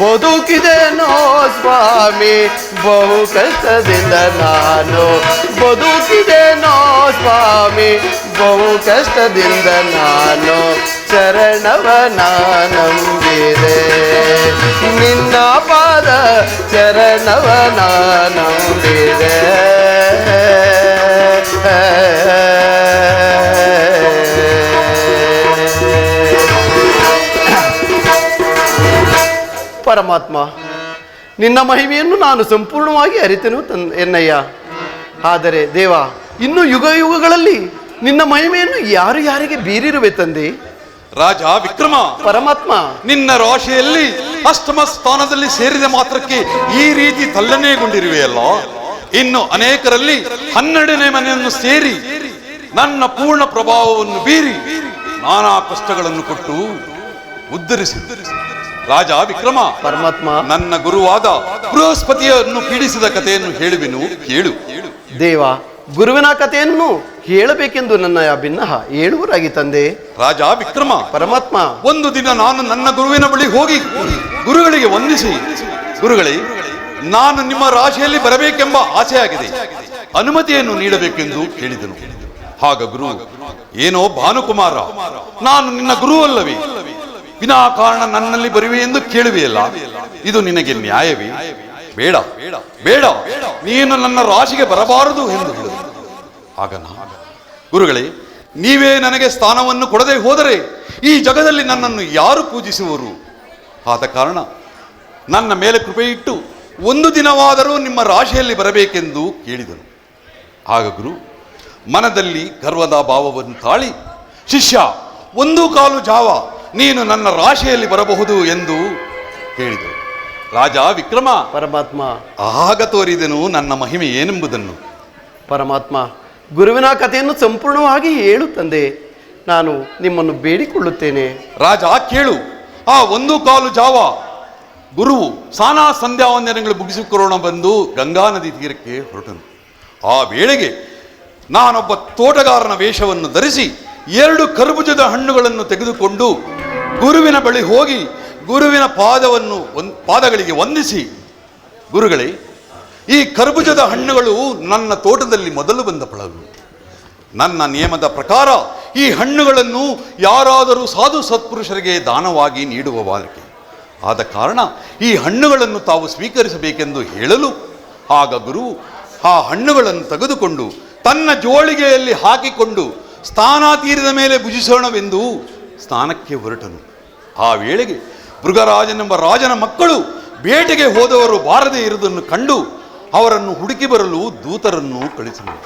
ಬದುಕಿದೆನೋ ಸ್ವಾಮಿ ಬಹು ಕಷ್ಟದಿಂದ ನಾನು, ಬದುಕಿದೆನೋ ಸ್ವಾಮಿ ಬಹು ಕಷ್ಟದಿಂದ ನಾನು, ಚರಣವ ನಂಬಿದೆ ನಿನ್ನ ಪಾದ ಚರಣವ ನಂಬಿದೆ. ಪರಮಾತ್ಮ, ನಿನ್ನ ಮಹಿಮೆಯನ್ನು ನಾನು ಸಂಪೂರ್ಣವಾಗಿ ಅರಿತೆನು ಎನ್ನಯ್ಯ. ಆದರೆ ದೇವ, ಇನ್ನು ಯುಗ ಯುಗಗಳಲ್ಲಿ ನಿನ್ನ ಮಹಿಮೆಯನ್ನು ಯಾರು ಯಾರಿಗೆ ಬೀರಿರುವೆ ತಂದೆ? ರಾಜ ವಿಕ್ರಮ, ಪರಮಾತ್ಮ, ನಿನ್ನ ರಾಶಿಯಲ್ಲಿ ಅಷ್ಟಮ ಸ್ಥಾನದಲ್ಲಿ ಸೇರಿದ ಮಾತ್ರಕ್ಕೆ ಈ ರೀತಿ ತಲ್ಲನೆಗೊಂಡಿರುವೆಯಲ್ಲ, ಇನ್ನು ಅನೇಕರಲ್ಲಿ 12ನೇ ಮನೆಯನ್ನು ಸೇರಿ ನನ್ನ ಪೂರ್ಣ ಪ್ರಭಾವವನ್ನು ಬೀರಿ ನಾನಾ ಕಷ್ಟಗಳನ್ನು ಕೊಟ್ಟು ಉದ್ಧರಿಸಿ. ರಾಜ ವಿಕ್ರಮ, ಪರಮಾತ್ಮ, ನನ್ನ ಗುರುವಾದ ಬೃಹಸ್ಪತಿಯನ್ನು ಪೀಡಿಸಿದ ಕಥೆಯನ್ನು ಹೇಳುವೆನು, ಕೇಳು. ದೇವ, ಗುರುವಿನ ಕಥೆಯನ್ನು ಹೇಳಬೇಕೆಂದು ನನ್ನ ಭಿನ್ನಹ ಹೇಳುವರಾಗಿ ತಂದೆ. ರಾಜ ವಿಕ್ರಮ, ಪರಮಾತ್ಮ, ಒಂದು ದಿನ ನಾನು ನನ್ನ ಗುರುವಿನ ಬಳಿ ಹೋಗಿ ಗುರುಗಳಿಗೆ ವಂದಿಸಿ, ಗುರುಗಳೇ, ನಾನು ನಿಮ್ಮ ರಾಶಿಯಲ್ಲಿ ಬರಬೇಕೆಂಬ ಆಸೆಯಾಗಿದೆ, ಅನುಮತಿಯನ್ನು ನೀಡಬೇಕೆಂದು ಕೇಳಿದನು. ಆಗ ಗುರು, ಏನೋ ಭಾನುಕುಮಾರ, ನಾನು ನಿನ್ನ ಗುರುವಲ್ಲವೇ, ವಿನಾಕಾರಣ ನನ್ನಲ್ಲಿ ಬರುವೆ ಎಂದು ಕೇಳುವೆಯಲ್ಲ, ಇದು ನಿನಗೆ ನ್ಯಾಯವೇ? ಬೇಡ ಬೇಡ, ನೀನು ನನ್ನ ರಾಶಿಗೆ ಬರಬಾರದು ಎಂದು ಹೇಳಿದರು. ಆಗ ಗುರುಗಳೇ, ನೀವೇ ನನಗೆ ಸ್ಥಾನವನ್ನು ಕೊಡದೆ ಹೋದರೆ ಈ ಜಗದಲ್ಲಿ ನನ್ನನ್ನು ಯಾರು ಪೂಜಿಸುವರು? ಆದ ಕಾರಣ ನನ್ನ ಮೇಲೆ ಕೃಪೆ ಇಟ್ಟು ಒಂದು ದಿನವಾದರೂ ನಿಮ್ಮ ರಾಶಿಯಲ್ಲಿ ಬರಬೇಕೆಂದು ಕೇಳಿದನು. ಆಗ ಗುರು ಮನದಲ್ಲಿ ಗರ್ವದ ಭಾವವನ್ನು ತಾಳಿ, ಶಿಷ್ಯ, 1 ಜಾವ ನೀನು ನನ್ನ ರಾಶಿಯಲ್ಲಿ ಬರಬಹುದು ಎಂದು ಹೇಳಿದರು. ರಾಜ ವಿಕ್ರಮ, ಪರಮಾತ್ಮ, ಆಗ ತೋರಿದೆನು ನನ್ನ ಮಹಿಮೆ ಏನೆಂಬುದನ್ನು. ಪರಮಾತ್ಮ, ಗುರುವಿನ ಕಥೆಯನ್ನು ಸಂಪೂರ್ಣವಾಗಿ ಹೇಳು ತಂದೆ, ನಾನು ನಿಮ್ಮನ್ನು ಬೇಡಿಕೊಳ್ಳುತ್ತೇನೆ. ರಾಜ ಕೇಳು. ಆ 1 ಜಾವ ಗುರುವು ಸಾನಾ ಸಂಧ್ಯಾ ವಂದನೆಗಳು ಮುಗಿಸಿಕೊಳ್ಳೋಣ ಬಂದು ಗಂಗಾ ನದಿ ತೀರಕ್ಕೆ ಹೊರಟನು. ಆ ವೇಳೆಗೆ ನಾನೊಬ್ಬ ತೋಟಗಾರನ ವೇಷವನ್ನು ಧರಿಸಿ 2 ಕರ್ಬೂಜದ ಹಣ್ಣುಗಳನ್ನು ತೆಗೆದುಕೊಂಡು ಗುರುವಿನ ಬಳಿ ಹೋಗಿ ಗುರುವಿನ ಪಾದಗಳಿಗೆ ವಂದಿಸಿ, ಗುರುಗಳೇ, ಈ ಕರ್ಬೂಜದ ಹಣ್ಣುಗಳು ನನ್ನ ತೋಟದಲ್ಲಿ ಮೊದಲು ಬಂದ ಫಲಗಳು. ನನ್ನ ನಿಯಮದ ಪ್ರಕಾರ ಈ ಹಣ್ಣುಗಳನ್ನು ಯಾರಾದರೂ ಸಾಧು ಸತ್ಪುರುಷರಿಗೆ ದಾನವಾಗಿ ನೀಡುವ ಬಾಲಕೆ. ಆದ ಕಾರಣ ಈ ಹಣ್ಣುಗಳನ್ನು ತಾವು ಸ್ವೀಕರಿಸಬೇಕೆಂದು ಹೇಳಲು, ಆಗ ಗುರು ಆ ಹಣ್ಣುಗಳನ್ನು ತೆಗೆದುಕೊಂಡು ತನ್ನ ಜೋಳಿಗೆಯಲ್ಲಿ ಹಾಕಿಕೊಂಡು ಸ್ಥಾನ ತೀರಿದ ಮೇಲೆ ಭುಜಿಸೋಣವೆಂದು ಸ್ಥಾನಕ್ಕೆ ಹೊರಟನು. ಆ ವೇಳೆಗೆ ಮೃಗರಾಜನೆಂಬ ರಾಜನ ಮಕ್ಕಳು ಬೇಟೆಗೆ ಹೋದವರು ಬಾರದೇ ಇರುವುದನ್ನು ಕಂಡು ಅವರನ್ನು ಹುಡುಕಿ ಬರಲು ದೂತರನ್ನು ಕಳಿಸಿದರು.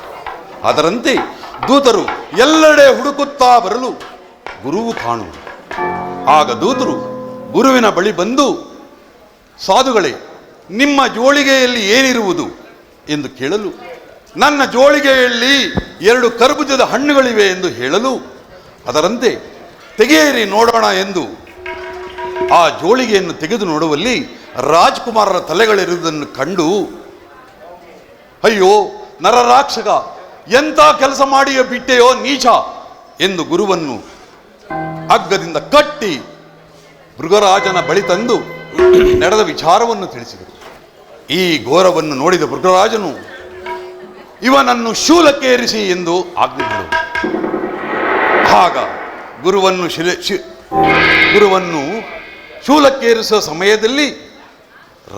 ಅದರಂತೆ ದೂತರು ಎಲ್ಲೆಡೆ ಹುಡುಕುತ್ತಾ ಬರಲು ಗುರುವು ಕಾಣುವರು. ಆಗ ದೂತರು ಗುರುವಿನ ಬಳಿ ಬಂದು, ಸಾಧುಗಳೇ, ನಿಮ್ಮ ಜೋಳಿಗೆಯಲ್ಲಿ ಏನಿರುವುದು ಎಂದು ಕೇಳಲು, ನನ್ನ ಜೋಳಿಗೆಯಲ್ಲಿ 2 ಕರ್ಬೂಜದ ಹಣ್ಣುಗಳಿವೆ ಎಂದು ಹೇಳಲು, ಅದರಂತೆ ತೆಗೆಯಿರಿ ನೋಡೋಣ ಎಂದು ಆ ಜೋಳಿಗೆಯನ್ನು ತೆಗೆದು ನೋಡುವಲ್ಲಿ ರಾಜ್ಕುಮಾರರ ತಲೆಗಳಿರುವುದನ್ನು ಕಂಡು, ಅಯ್ಯೋ ನರರಾಕ್ಷಕ, ಎಂಥ ಕೆಲಸ ಮಾಡಿಯೋ ಬಿಟ್ಟೆಯೋ ನೀಚ ಎಂದು ಗುರುವನ್ನು ಹಗ್ಗದಿಂದ ಕಟ್ಟಿ ಮೃಗರಾಜನ ಬಳಿ ತಂದು ನಡೆದ ವಿಚಾರವನ್ನು ತಿಳಿಸಿದರು. ಈ ಘೋರವನ್ನು ನೋಡಿದ ಮೃಗರಾಜನು ಇವನನ್ನು ಶೂಲಕ್ಕೇರಿಸಿ ಎಂದು ಆಜ್ಞೆ ಮಾಡಿದರು. ಆಗ ಗುರುವನ್ನು ಶೂಲಕ್ಕೇರಿಸುವ ಸಮಯದಲ್ಲಿ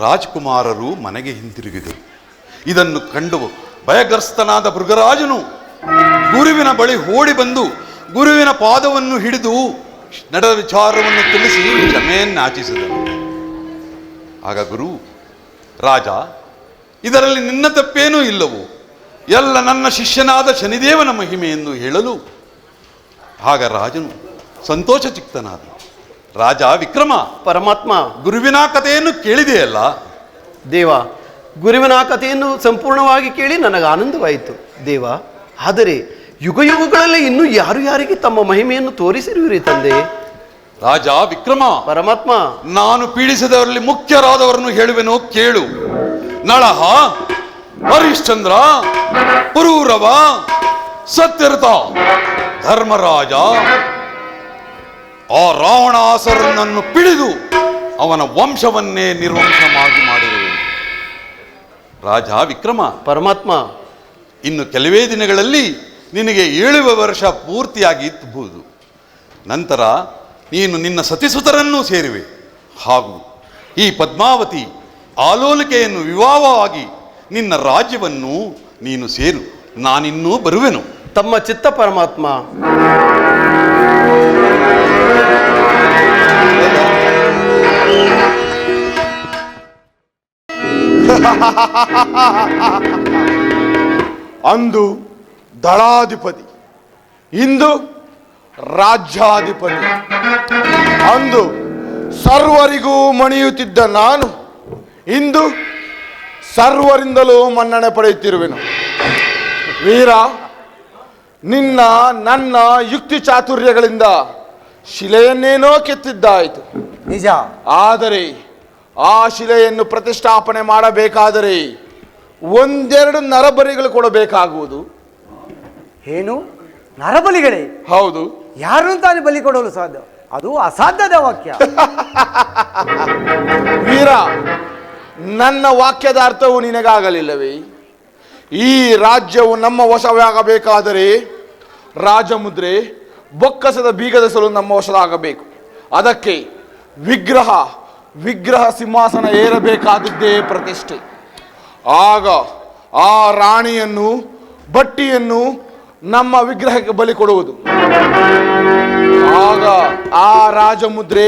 ರಾಜ್ಕುಮಾರರು ಮನೆಗೆ ಹಿಂತಿರುಗಿದರು. ಇದನ್ನು ಕಂಡು ಭಯಗ್ರಸ್ತನಾದ ಮೃಗರಾಜನು ಗುರುವಿನ ಬಳಿ ಓಡಿ ಬಂದು ಗುರುವಿನ ಪಾದವನ್ನು ಹಿಡಿದು ನಡೆದ ವಿಚಾರವನ್ನು ತಿಳಿಸಿ ಕ್ಷಮೆಯನ್ನು ಯಾಚಿಸಿದರು. ಆಗ ಗುರು, ರಾಜ, ಇದರಲ್ಲಿ ನಿನ್ನ ತಪ್ಪೇನೂ ಇಲ್ಲವು, ಎಲ್ಲ ನನ್ನ ಶಿಷ್ಯನಾದ ಶನಿದೇವನ ಮಹಿಮೆ ಎಂದು ಹೇಳಲು, ಆಗ ರಾಜನು ಸಂತೋಷ ಚಿತ್ತನಾದ. ರಾಜ ವಿಕ್ರಮ, ಪರಮಾತ್ಮ, ಗುರುವಿನ ಕಥೆಯನ್ನು ಕೇಳಿದೆಯಲ್ಲ? ದೇವ, ಗುರುವಿನ ಕಥೆಯನ್ನು ಸಂಪೂರ್ಣವಾಗಿ ಕೇಳಿ ನನಗೆ ಆನಂದವಾಯಿತು ದೇವ. ಆದರೆ ಯುಗಯುಗಗಳಲ್ಲಿ ಇನ್ನೂ ಯಾರು ಯಾರಿಗೆ ತಮ್ಮ ಮಹಿಮೆಯನ್ನು ತೋರಿಸಿರುವಿರಿ ತಂದೆ? ರಾಜ ವಿಕ್ರಮ, ಪರಮಾತ್ಮ, ನಾನು ಪೀಡಿಸಿದವರಲ್ಲಿ ಮುಖ್ಯರಾದವರನ್ನು ಹೇಳುವೆನೋ ಕೇಳು. ನಳಹ, ಹರಿಶ್ಚಂದ್ರ, ಪುರೂರವ, ಸತ್ಯರಥ, ಧರ್ಮರಾಜ, ಆ ರಾವಣಾಸುರನನ್ನು ಪಿಡಿದು ಅವನ ವಂಶವನ್ನೇ ನಿರ್ವಂಶವಾಗಿ ಮಾಡಿರುವೆ. ರಾಜ ವಿಕ್ರಮ, ಪರಮಾತ್ಮ, ಇನ್ನು ಕೆಲವೇ ದಿನಗಳಲ್ಲಿ ನಿನಗೆ 7 ವರ್ಷ ಪೂರ್ತಿಯಾಗಿರಬಹುದು. ನಂತರ ನೀನು ನಿನ್ನ ಸತಿಸುತರನ್ನೂ ಸೇರುವೆ. ಹಾಗೂ ಈ ಪದ್ಮಾವತಿ ಆಲೋಲಿಕೆಯನ್ನು ವಿವಾಹವಾಗಿ ನಿನ್ನ ರಾಜ್ಯವನ್ನು ನೀನು ಸೇರು. ನಾನಿನ್ನೂ ಬರುವೆನು. ತಮ್ಮ ಚಿತ್ತ ಪರಮಾತ್ಮ. ಅಂದು ದಳಾಧಿಪತಿ, ಇಂದು ರಾಜ್ಯಾಧಿಪತಿ. ಅಂದು ಸರ್ವರಿಗೂ ಮಣಿಯುತ್ತಿದ್ದ ನಾನು ಇಂದು ಸರ್ವರಿಂದಲೂ ಮನ್ನಣೆ ಪಡೆಯುತ್ತಿರುವೆನು. ವೀರ, ನನ್ನ ಯುಕ್ತಿ ಚಾತುರ್ಯಗಳಿಂದ ಶಿಲೆಯನ್ನೇನೋ ಕೆತ್ತಿದ್ದಾಯಿತು ನಿಜ. ಆದರೆ ಆ ಶಿಲೆಯನ್ನು ಪ್ರತಿಷ್ಠಾಪನೆ ಮಾಡಬೇಕಾದರೆ 1-2 ನರಬಲಿಗಳು ಕೊಡಬೇಕಾಗುವುದು. ಏನು ನರಬಲಿಗಳೇ? ಹೌದು. ಯಾರನ್ನು ತಾನೇ ಬಲಿ ಕೊಡಲು ಸಾಧ್ಯ? ಅದು ಅಸಾಧ್ಯದ ವಾಕ್ಯ. ವೀರ, ನನ್ನ ವಾಕ್ಯದ ಅರ್ಥವು ನಿನಗಾಗಲಿಲ್ಲವೇ? ಈ ರಾಜ್ಯವು ನಮ್ಮ ವಶವಾಗಬೇಕಾದರೆ ರಾಜಮುದ್ರೆ, ಬೊಕ್ಕಸದ ಬೀಗದಸಲು ನಮ್ಮ ವಶವಾಗಬೇಕು. ಅದಕ್ಕೆ ವಿಗ್ರಹ ಸಿಂಹಾಸನ ಏರಬೇಕಾದದ್ದೇ ಪ್ರತಿಷ್ಠೆ. ಆಗ ಆ ರಾಣಿಯನ್ನು, ಬಟ್ಟಿಯನ್ನು ನಮ್ಮ ವಿಗ್ರಹಕ್ಕೆ ಬಲಿ ಕೊಡುವುದು. ಆಗ ಆ ರಾಜಮುದ್ರೆ,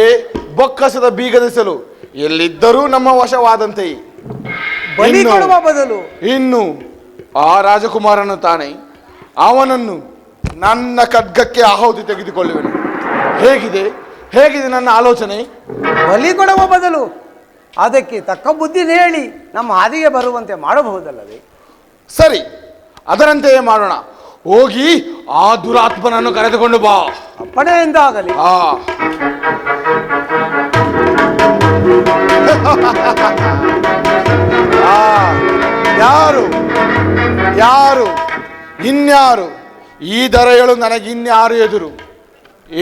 ಬೊಕ್ಕಸದ ಬೀಗದೆಸಲು ಎಲ್ಲಿದ್ದರೂ ನಮ್ಮ ವಶವಾದಂತೆ. ಬಲಿ ಕೊಡುವ ಬದಲು ಇನ್ನು ಆ ರಾಜಕುಮಾರನು ತಾನೆ, ಅವನನ್ನು ನನ್ನ ಖಡ್ಗಕ್ಕೆ ಆಹುತಿ ತೆಗೆದುಕೊಳ್ಳುವೆನು. ಹೇಗಿದೆ ನನ್ನ ಆಲೋಚನೆ? ಬಲಿ ಕೊಡುವ ಬದಲು ಅದಕ್ಕೆ ತಕ್ಕ ಬುದ್ಧಿ ಹೇಳಿ ನಮ್ಮ ಹಾದಿಗೆ ಬರುವಂತೆ ಮಾಡಬಹುದಲ್ಲವೇ? ಸರಿ, ಅದರಂತೆಯೇ ಮಾಡೋಣ. ಹೋಗಿ ಆ ದುರಾತ್ಮನನ್ನು ಕರೆದುಕೊಂಡು ಬಾ. ಅಪ್ಪಣೆಯಿಂದ ಆಗಲಿ. ಯಾರು ಇನ್ಯಾರು? ಈ ದರೆಯಳು ನನಗಿನ್ಯಾರು ಎದುರು?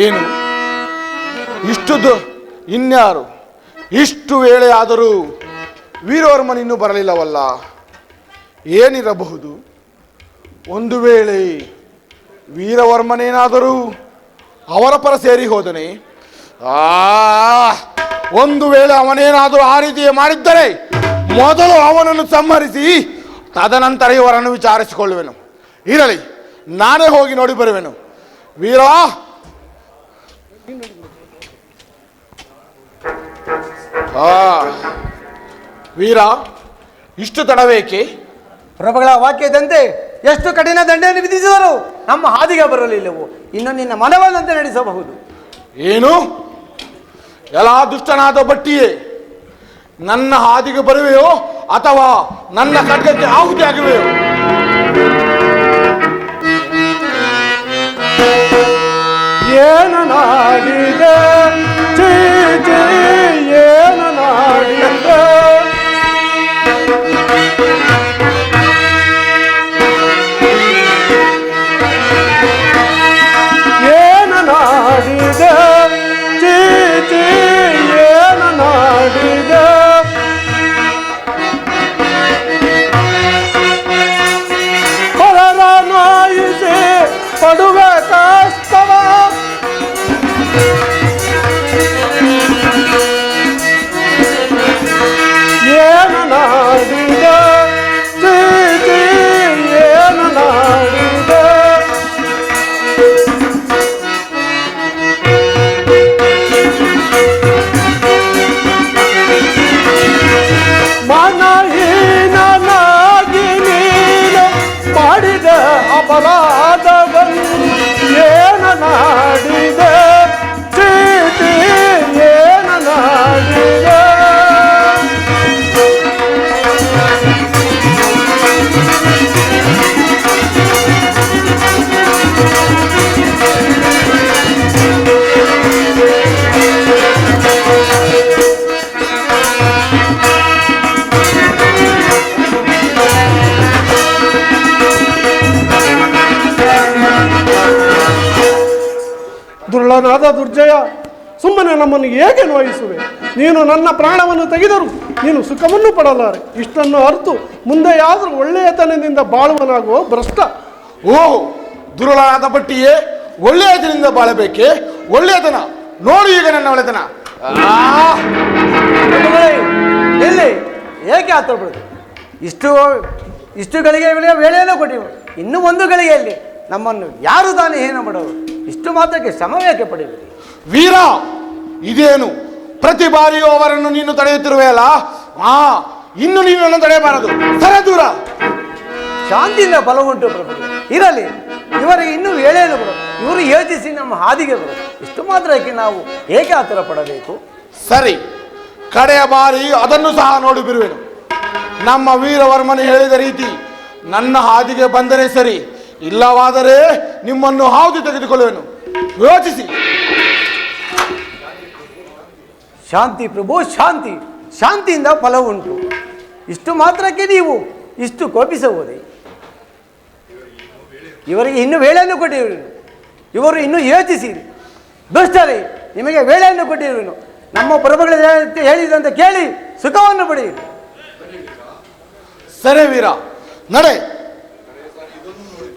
ಏನು ಇನ್ಯಾರು? ಇಷ್ಟು ವೇಳೆ ಆದರೂ ವೀರವರ್ಮನ್ ಇನ್ನೂ ಬರಲಿಲ್ಲವಲ್ಲ? ಏನಿರಬಹುದು? ಒಂದು ವೇಳೆ ವೀರವರ್ಮನೇನಾದರೂ ಅವರ ಪರ ಸೇರಿ ಹೋದನೆ? ಒಂದು ವೇಳೆ ಅವನೇನಾದರೂ ಆ ರೀತಿಯೇ ಮಾಡಿದ್ದರೆ ಮೊದಲು ಅವನನ್ನು ಸಂಹರಿಸಿ ತದನಂತರ ಇವರನ್ನು ವಿಚಾರಿಸಿಕೊಳ್ಳುವೆನು. ಇರಲಿ, ನಾನೇ ಹೋಗಿ ನೋಡಿ ಬರುವೆನು. ವೀರ, ಇಷ್ಟು ತಡವೇಕೆ? ಪ್ರಭುಗಳ ವಾಕ್ಯದಂತೆ ಎಷ್ಟು ಕಠಿಣ ದಂಡೆಯನ್ನು ವಿಧಿಸಿದರು ನಮ್ಮ ಹಾದಿಗೆ ಬರಲಿಲ್ಲವು. ಇನ್ನು ನಿನ್ನ ಮನವನ್ನಂತೆ ನಡೆಸಬಹುದು. ಏನು? ಎಲ್ಲ ದುಷ್ಟನಾದ ಬಟ್ಟಿಯೇ, ನನ್ನ ಹಾದಿಗೆ ಬರುವೆಯೋ ಅಥವಾ ನನ್ನ ಖಡ್ಗಕ್ಕೆ ಆಹುತಿ ಆಗುವೆಯೋ? ಏನ ನಾಡಿದೆ ಚೀ ಚೀ ಏನ ನಾಡಿದೆ ಏನ ನಾಡಿದೆ ಚೀ ಚೀ ಏನ ನಾಡಿದೆ ಹೊರರ ನಾಯಿಸಿ ಪಡುವೆ ಕಷ್ಟವ ಏನ ನಾಡಿದೆ ಚೀ ಚೀ ಏನ ನಾಡಿದೆ ಮನಹೀನನಾಗಿ ನೀನು ಮಾಡಿದ ಅಪರಾಧವನ್ನು ಏನ ನಾಡಿದೆ ಚೀಟಿ ಏನ ನಾಡಿದೆ ದುರ್ಲನಾದ ದುರ್ಜಯ, ಸುಮ್ಮನೆ ನಮ್ಮನ್ನು ಹೇಗೆ ನೋಯಿಸುವೆ? ನೀನು ನನ್ನ ಪ್ರಾಣವನ್ನು ತೆಗೆದರು ನೀನು ಸುಖವನ್ನು ಪಡಲಾರೆ. ಇಷ್ಟನ್ನು ಅರ್ತು ಮುಂದೆಯಾದರೂ ಒಳ್ಳೆಯತನದಿಂದ ಬಾಳುವನಾಗುವ ಭ್ರಷ್ಟ. ಓ ದುರ್ಲನಾದ ಬಟ್ಟಿಯೇ, ಒಳ್ಳೆಯತನದಿಂದ ಬಾಳಬೇಕೆ? ಒಳ್ಳೆಯತನ ನೋಡು ಈಗ ನನ್ನ ಒಳ್ಳೆತನ. ಎಲ್ಲಿ ಏಕೆ ಆತರ ಬಿಡುದು? ಇಷ್ಟು ಗಳಿಗೆ ವೇಳೆಯನ್ನು ಕೊಟ್ಟಿವು, ಇನ್ನೂ ಒಂದು ಗಳಿಗೆಯಲ್ಲಿ ನಮ್ಮನ್ನು ಯಾರು ತಾನೇ ಏನು ಮಾಡೋರು? ಇಷ್ಟು ಮಾತ್ರಕ್ಕೆ ಶ್ರಮವೇಕೆ ಪಡೆಯುವುದು? ವೀರ, ಇದೇನು ಪ್ರತಿ ಬಾರಿಯೂ ಅವರನ್ನು ನೀನು ತಡೆಯುತ್ತಿರುವೆಯಲ್ಲ? ಇನ್ನು ನೀನು ತಡೆಯಬಾರದು, ಸರ ದೂರ. ಶಾಂತಿಯಿಂದ ಬಲ ಉಂಟು ಪ್ರಭು, ಇರಲಿ. ಇವರಿಗೆ ಇನ್ನೂ ವೇಳೆಯನ್ನು ಬಿಡು, ಇವರು ಯೋಚಿಸಿ ನಮ್ಮ ಹಾದಿಗೆ ಬರು. ಇಷ್ಟು ಮಾತ್ರಕ್ಕೆ ನಾವು ಏಕೆ ಆತರ ಪಡಬೇಕು? ಸರಿ, ಕಡೆಯ ಬಾರಿ ಅದನ್ನು ಸಹ ನೋಡಿ ಬಿರುವೆನು. ನಮ್ಮ ವೀರವರ್ಮನು ಹೇಳಿದ ರೀತಿ ನನ್ನ ಹಾದಿಗೆ ಬಂದರೆ ಸರಿ, ಇಲ್ಲವಾದರೆ ನಿಮ್ಮನ್ನು ಹಾದಿ ತೆಗೆದುಕೊಳ್ಳುವೆನು. ಯೋಚಿಸಿ. ಶಾಂತಿ ಪ್ರಭು, ಶಾಂತಿ. ಶಾಂತಿಯಿಂದ ಫಲ ಉಂಟು. ಇಷ್ಟು ಮಾತ್ರಕ್ಕೆ ನೀವು ಇಷ್ಟು ಕೋಪಿಸಬಹುದೇ? ಇವರಿಗೆ ಇನ್ನೂ ವೇಳೆಯನ್ನು ಕೊಟ್ಟಿರುವೆನು. ಇವರು ಇನ್ನೂ ಯೋಚಿಸಿರಿ. ದುಷ್ಟರೇ, ನಿಮಗೆ ವೇಳೆಯನ್ನು ಕೊಟ್ಟಿರುವೆನು. ನಮ್ಮ ಪ್ರಭುಗಳು ಹೇಳಿದಂತೆ ಕೇಳಿ ಸುಖವನ್ನು ಪಡೆಯಿರಿ. ಸರಿ ವೀರ, ನಡೆ.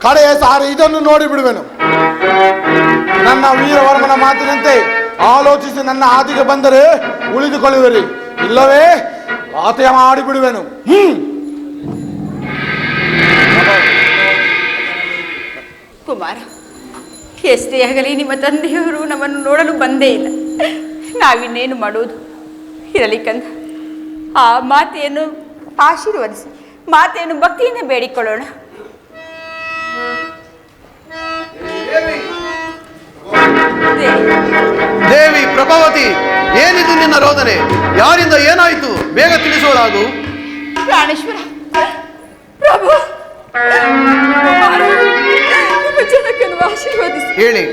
ಕಡೆಯ ಸಾರಿ ಇದನ್ನು ನೋಡಿ ಬಿಡುವೆನು. ನನ್ನ ವೀರವರ್ಮನ ಮಾತಿನಂತೆ ಆಲೋಚಿಸಿ ನನ್ನ ಹಾದಿಗೆ ಬಂದರೆ ಉಳಿದುಕೊಳ್ಳುವಿರಿ, ಇಲ್ಲವೇ ಆತಯ ಮಾಡಿಬಿಡುವೆನು. ಕುಮಾರ, ಎಷ್ಟೇ ಆಗಲಿ ನಿಮ್ಮ ತಂದೆಯವರು ನಮ್ಮನ್ನು ನೋಡಲು ಬಂದೇ ಇಲ್ಲ. ನಾವಿನ್ನೇನು ಮಾಡುವುದು? ಇರಲಿ ಕಂದ, ಆ ಮಾತೆಯನ್ನು ಆಶೀರ್ವದಿಸಿ, ಮಾತೆಯನ್ನು ಭಕ್ತಿಯಿಂದ ಬೇಡಿಕೊಳ್ಳೋಣ. ದೇವಿ ಪ್ರಭಾವತಿ, ಏನಿದು ನಿನ್ನ ರೋದನೆ? ಯಾರಿಂದ ಏನಾಯಿತು? ಬೇಗ ತಿಳಿಸೋಳಾಗು. ಪ್ರಾಣೇಶ್ವರ ಪ್ರಭು, ಜನಕನ್ನು ಆಶೀರ್ವದಿಸಿ. ಹೇಳಿ.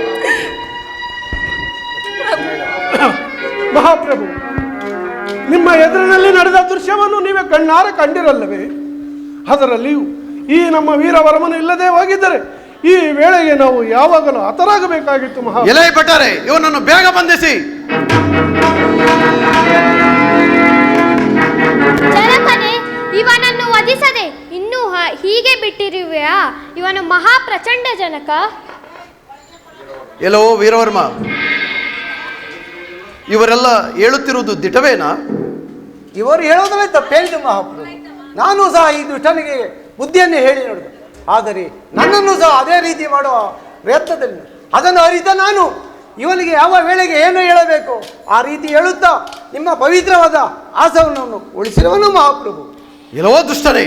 ಮಹಾಪ್ರಭು, ನಿಮ್ಮ ಎದುರಿನಲ್ಲಿ ನಡೆದ ದೃಶ್ಯವನ್ನು ನೀವೇ ಕಣ್ಣಾರೆ ಕಂಡಿರಲ್ಲವೇ? ಅದರಲ್ಲಿಯೂ ಈ ನಮ್ಮ ವೀರವರ್ಮನು ಇಲ್ಲದೆ ಹೋಗಿದ್ದರೆ ಈ ವೇಳೆಗೆ ನಾವು ಯಾವಾಗಲೂ ಹತರಾಗಬೇಕಾಗಿತ್ತು. ಮಹಾ ಎಲೆ ಭಟ್ಟರೆ, ಇವನನ್ನು ಬೇಗ ಬಂಧಿಸಿ. ಜನಕನೇ, ಇವನನ್ನು ವಧಿಸದೆ ಇನ್ನೂ ಹೀಗೆ ಬಿಟ್ಟಿರುವೆಯಾ? ಇವನು ಮಹಾ ಪ್ರಚಂಡ ಜನಕ. ಎಲ್ಲೋ ವೀರವರ್ಮ, ಇವರೆಲ್ಲ ಹೇಳುತ್ತಿರುವುದು ದಿಟವೇನಾ? ಇವರು ಹೇಳೋದ್ರಲ್ಲಿ ತಪ್ಪೇಳಿತು ಮಹಾಪ್ರಭು. ನಾನು ಸಹ ಈ ದುಷ್ಟನಿಗೆ ಬುದ್ಧಿಯನ್ನು ಹೇಳಿ ನೋಡಿದೆ. ಆದರೆ ನನ್ನನ್ನು ಸಹ ಅದೇ ರೀತಿ ಮಾಡುವ ಪ್ರಯತ್ನದಲ್ಲಿ ಅದನ್ನು ಅರಿತ ನಾನು ಇವನಿಗೆ ಯಾವ ವೇಳೆಗೆ ಏನು ಹೇಳಬೇಕು ಆ ರೀತಿ ಹೇಳುತ್ತಾ ನಿಮ್ಮ ಪವಿತ್ರವಾದ ಆಸವನ್ನು ಉಳಿಸಿರುವನು ಮಹಾಪ್ರಭು. ಎಲ್ಲವೋ ದುಷ್ಟನೇ,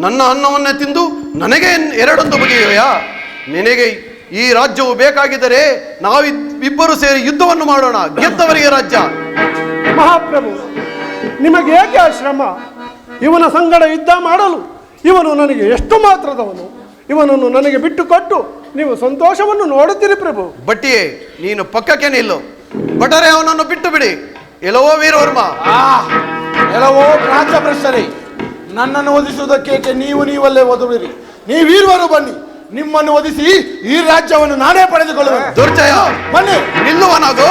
ನನ್ನ ಅನ್ನವನ್ನೇ ತಿಂದು ನನಗೆ ಎರಡೊಂದು ಬಗೆಯಾ? ನಿನಗೆ ಈ ರಾಜ್ಯವು ಬೇಕಾಗಿದ್ದರೆ ನಾವಿಬ್ಬರು ಸೇರಿ ಯುದ್ಧವನ್ನು ಮಾಡೋಣ, ಗೆದ್ದವರಿಗೆ ರಾಜ್ಯ. ಮಹಾಪ್ರಭು, ನಿಮಗೆ ಏಕೆ ಆ ಶ್ರಮ? ಇವನ ಸಂಗಡ ಯುದ್ಧ ಮಾಡಲು ಇವನು ನನಗೆ ಎಷ್ಟು ಮಾತ್ರದವನು. ಇವನನ್ನು ನನಗೆ ಬಿಟ್ಟು ಕೊಟ್ಟು ನೀವು ಸಂತೋಷವನ್ನು ನೋಡುತ್ತೀರಿ ಪ್ರಭು. ಬಟ್ಟಿಯೇ, ನೀನು ಪಕ್ಕಕ್ಕೆ ನಿಲ್ಲು. ಭಟರೇ, ಅವನನ್ನು ಬಿಟ್ಟು ಬಿಡಿ. ಎಲ್ಲವೋ ವೀರವರ್ಮ. ಎಲ್ಲವೋ ರಾಜ್ಯಭ್ರಷ್ಟರೇ, ನನ್ನನ್ನು ಒದಿಸುವುದಕ್ಕೆ ನೀವಲ್ಲೇ ಒದಬಿರಿ. ನೀವೀರ್ವರು ಬನ್ನಿ, ನಿಮ್ಮನ್ನು ಒದಿಸಿ ಈ ರಾಜ್ಯವನ್ನು ನಾನೇ ಪಡೆದುಕೊಳ್ಳುವೆ. ದುರ್ಜಯ, ಬನ್ನಿ. ನಿಲ್ಲುವನಾಗು.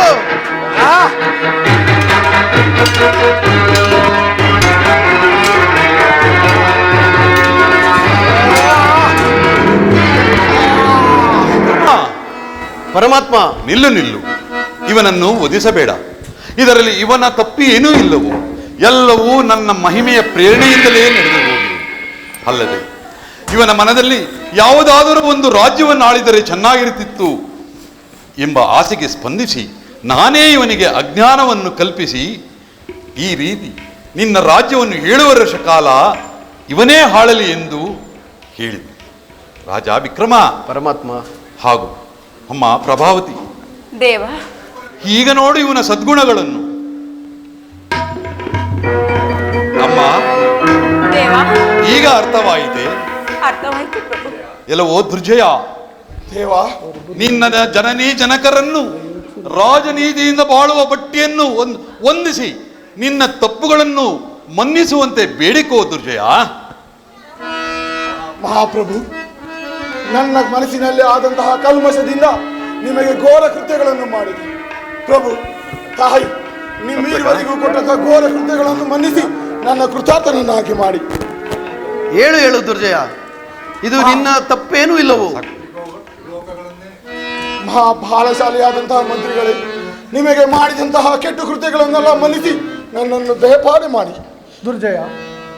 ಪರಮಾತ್ಮ, ನಿಲ್ಲು. ಇವನನ್ನು ಒದಿಸಬೇಡ. ಇದರಲ್ಲಿ ಇವನ ತಪ್ಪಿ ಏನೂ ಇಲ್ಲವು. ಎಲ್ಲವೂ ನನ್ನ ಮಹಿಮೆಯ ಪ್ರೇರಣೆಯಿಂದಲೇ ನಡೆದು ಹೋಗಿ. ಅಲ್ಲದೆ ಇವನ ಮನದಲ್ಲಿ ಯಾವುದಾದರೂ ಒಂದು ರಾಜ್ಯವನ್ನು ಆಳಿದರೆ ಚೆನ್ನಾಗಿರುತ್ತಿತ್ತು ಎಂಬ ಆಸೆಗೆ ಸ್ಪಂದಿಸಿ ನಾನೇ ಇವನಿಗೆ ಅಜ್ಞಾನವನ್ನು ಕಲ್ಪಿಸಿ ಈ ರೀತಿ ನಿನ್ನ ರಾಜ್ಯವನ್ನು 7 ವರ್ಷ ಕಾಲ ಇವನೇ ಆಳಲಿ ಎಂದು ಹೇಳಿದೆ. ರಾಜ ವಿಕ್ರಮ. ಪರಮಾತ್ಮ. ಹಾಗೂ ಅಮ್ಮ ಪ್ರಭಾವತಿ. ದೇವ, ಈಗ ನೋಡಿ ಇವನ ಸದ್ಗುಣಗಳನ್ನು. ಅಮ್ಮ, ದೇವ, ಈಗ ಅರ್ಥವಾಯಿತೆ? ಅರ್ಥವಾಯಿತು ಪ್ರಭು. ಎಲ್ಲವೋ ದುರ್ಜಯ, ದೇವ, ನಿನ್ನ ಜನನೀ ಜನಕರನ್ನು ರಾಜನೀತಿಯಿಂದ ಬಾಳುವ ಬಟ್ಟಿಯನ್ನು ವಂದಿಸಿ ನಿನ್ನ ತಪ್ಪುಗಳನ್ನು ಮನ್ನಿಸುವಂತೆ ಬೇಡಿಕೋ ದುರ್ಜಯ. ಮಹಾಪ್ರಭು, ನನ್ನ ಮನಸ್ಸಿನಲ್ಲಿ ಆದಂತಹ ಕಲ್ಮಶದಿಂದ ನಿಮಗೆ ಘೋರ ಕೃತ್ಯಗಳನ್ನು ಮಾಡಿದೆ. ಪ್ರಭು, ತಾಯಿ, ನಿಮ್ಮೀವರೆಗೂ ಕೊಟ್ಟಂತಹ ಘೋರ ಕೃತ್ಯಗಳನ್ನು ಮನ್ನಿಸಿ ನನ್ನ ಕೃತಾರ್ಥನನ್ನಾಗಿ ಮಾಡಿ. ಹೇಳು ದುರ್ಜಯ, ಇದು ನಿನ್ನ ತಪ್ಪೇನೂ ಇಲ್ಲವೋ? ಮಹಾಬಾಲಶಾಲಿಯಾದಂತಹ ಮಂತ್ರಿಗಳೇ, ನಿಮಗೆ ಮಾಡಿದಂತಹ ಕೆಟ್ಟ ಕೃತ್ಯಗಳನ್ನೆಲ್ಲ ಮನ್ನಿಸಿ ನನ್ನನ್ನು ದಯಪಾಡಿ ಮಾಡಿ. ದುರ್ಜಯ,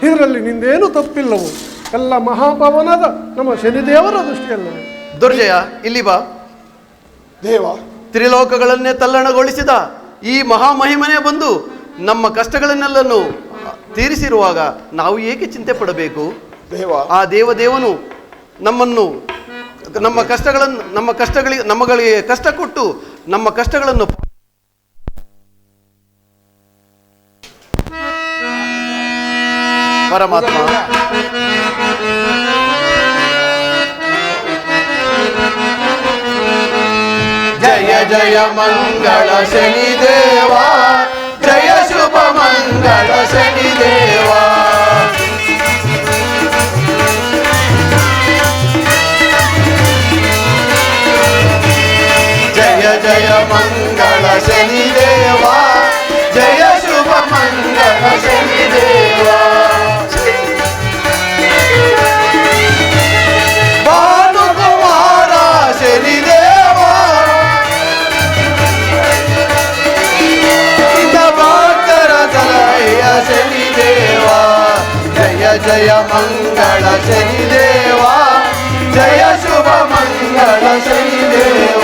ಇದರಲ್ಲಿ ನಿಂದೇನು ತಪ್ಪಿಲ್ಲವು. ಎಲ್ಲ ಮಹಾಪವನಾದ ನಮ್ಮ ಶನಿದೇವರ ದೃಷ್ಟಿಯಲ್ಲವೇ. ದುರ್ಜಯ, ಇಲ್ಲಿ ಬಾ. ದೇವ, ತ್ರಿಲೋಕಗಳನ್ನೇ ತಲ್ಲಣಗೊಳಿಸಿದ ಈ ಮಹಾಮಹಿಮನೆ ಬಂದು ನಮ್ಮ ಕಷ್ಟಗಳನ್ನೆಲ್ಲನ್ನು ತೀರಿಸಿರುವಾಗ ನಾವು ಏಕೆ ಚಿಂತೆ ಪಡಬೇಕು? ದೇವ, ಆ ದೇವದೇವನು ನಮ್ಮಗಳಿಗೆ ಕಷ್ಟ ಕೊಟ್ಟು ನಮ್ಮ ಕಷ್ಟಗಳನ್ನು ಪರಮಾತ್ಮ. ಜಯ ಜಯ ಮಂಗಳ ಶನಿದೇವ, ಜಯ ಶುಭ ಮಂಗಳ ಶನಿದೇವ. ಜಯ ಜಯ ಮಂಗಳ ಶನಿದೇವ, ಜಯ ಶುಭ ಮಂಗಳ ಶನಿದೇವ. ಭಾನುಕುಮಾರ ಶನಿದೇವ, ಭಕ್ತರ ಸಲಹೆಯ ಶನಿದೇವ. ಜಯ ಜಯ ಮಂಗಳ ಶನಿದೇವ, ಜಯ ಶುಭ ಮಂಗಳ ಶನಿದೇವ.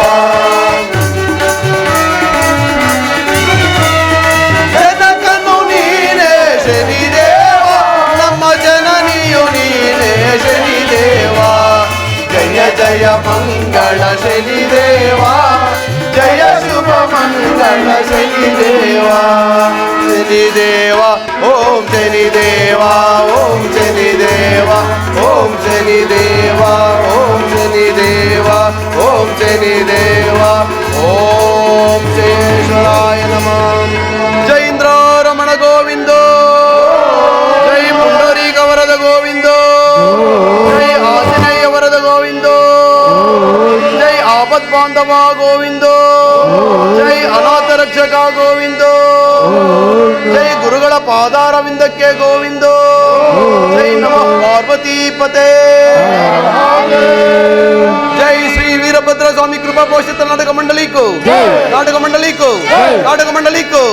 ಜನಕನು ನೀನೇ ಶನಿದೇವ, ನಮ್ಮ ಜನನಿಯು ನೀನೇ ಶನಿದೇವ. ಜಯ ಜಯ ಮಂಗಳ ಶನಿದೇವ, ಜಯ ಶುಭ ಮಂಗಳ ಶನಿದೇವ. ಶನಿದೇವ ಓಂ ಶನಿದೇವ, ಓಂ ಶನಿದೇವ, ಓಂ ಶನಿದೇವ, ಓಂ ಶನಿದೇವ, ಓಂ ಶನಿದೇವ, ಓಂ ಶೇಷರಾಯ ನಮಃ. ಜೈ ಇಂದ್ರಾರಮಣ ಗೋವಿಂದೋ, ಜೈ ಪುಂಡರೀಕ ವರದ ಗೋವಿಂದೋ, ಜೈ ಆಂಜನೇಯ ವರದ ಗೋವಿಂದೋ, ಜೈ ಆಪತ್ ಬಾಂಧವ ಗೋವಿಂದೋ, ಜೈ ಅನಾಥ ರಕ್ಷಕ ಗೋವಿಂದೋ, ಜೈ ಗುರುಗಳ ಪಾದಾರವಿಂದಕ್ಕೆ ಗೋವಿಂದೋ, ಜೈ ನಮಃ ಪಾರ್ವತೀಪತೆ. ಜೈ ಶ್ರೀ ವೀರಭದ್ರ ಸ್ವಾಮಿ ಕೃಪಾ ಪೋಷಿತ ನಾಟಕ ಮಂಡಲಿಕು, ನಾಟಕ ಮಂಡಲಿಕು, ನಾಟಕ ಮಂಡಲಿಕು.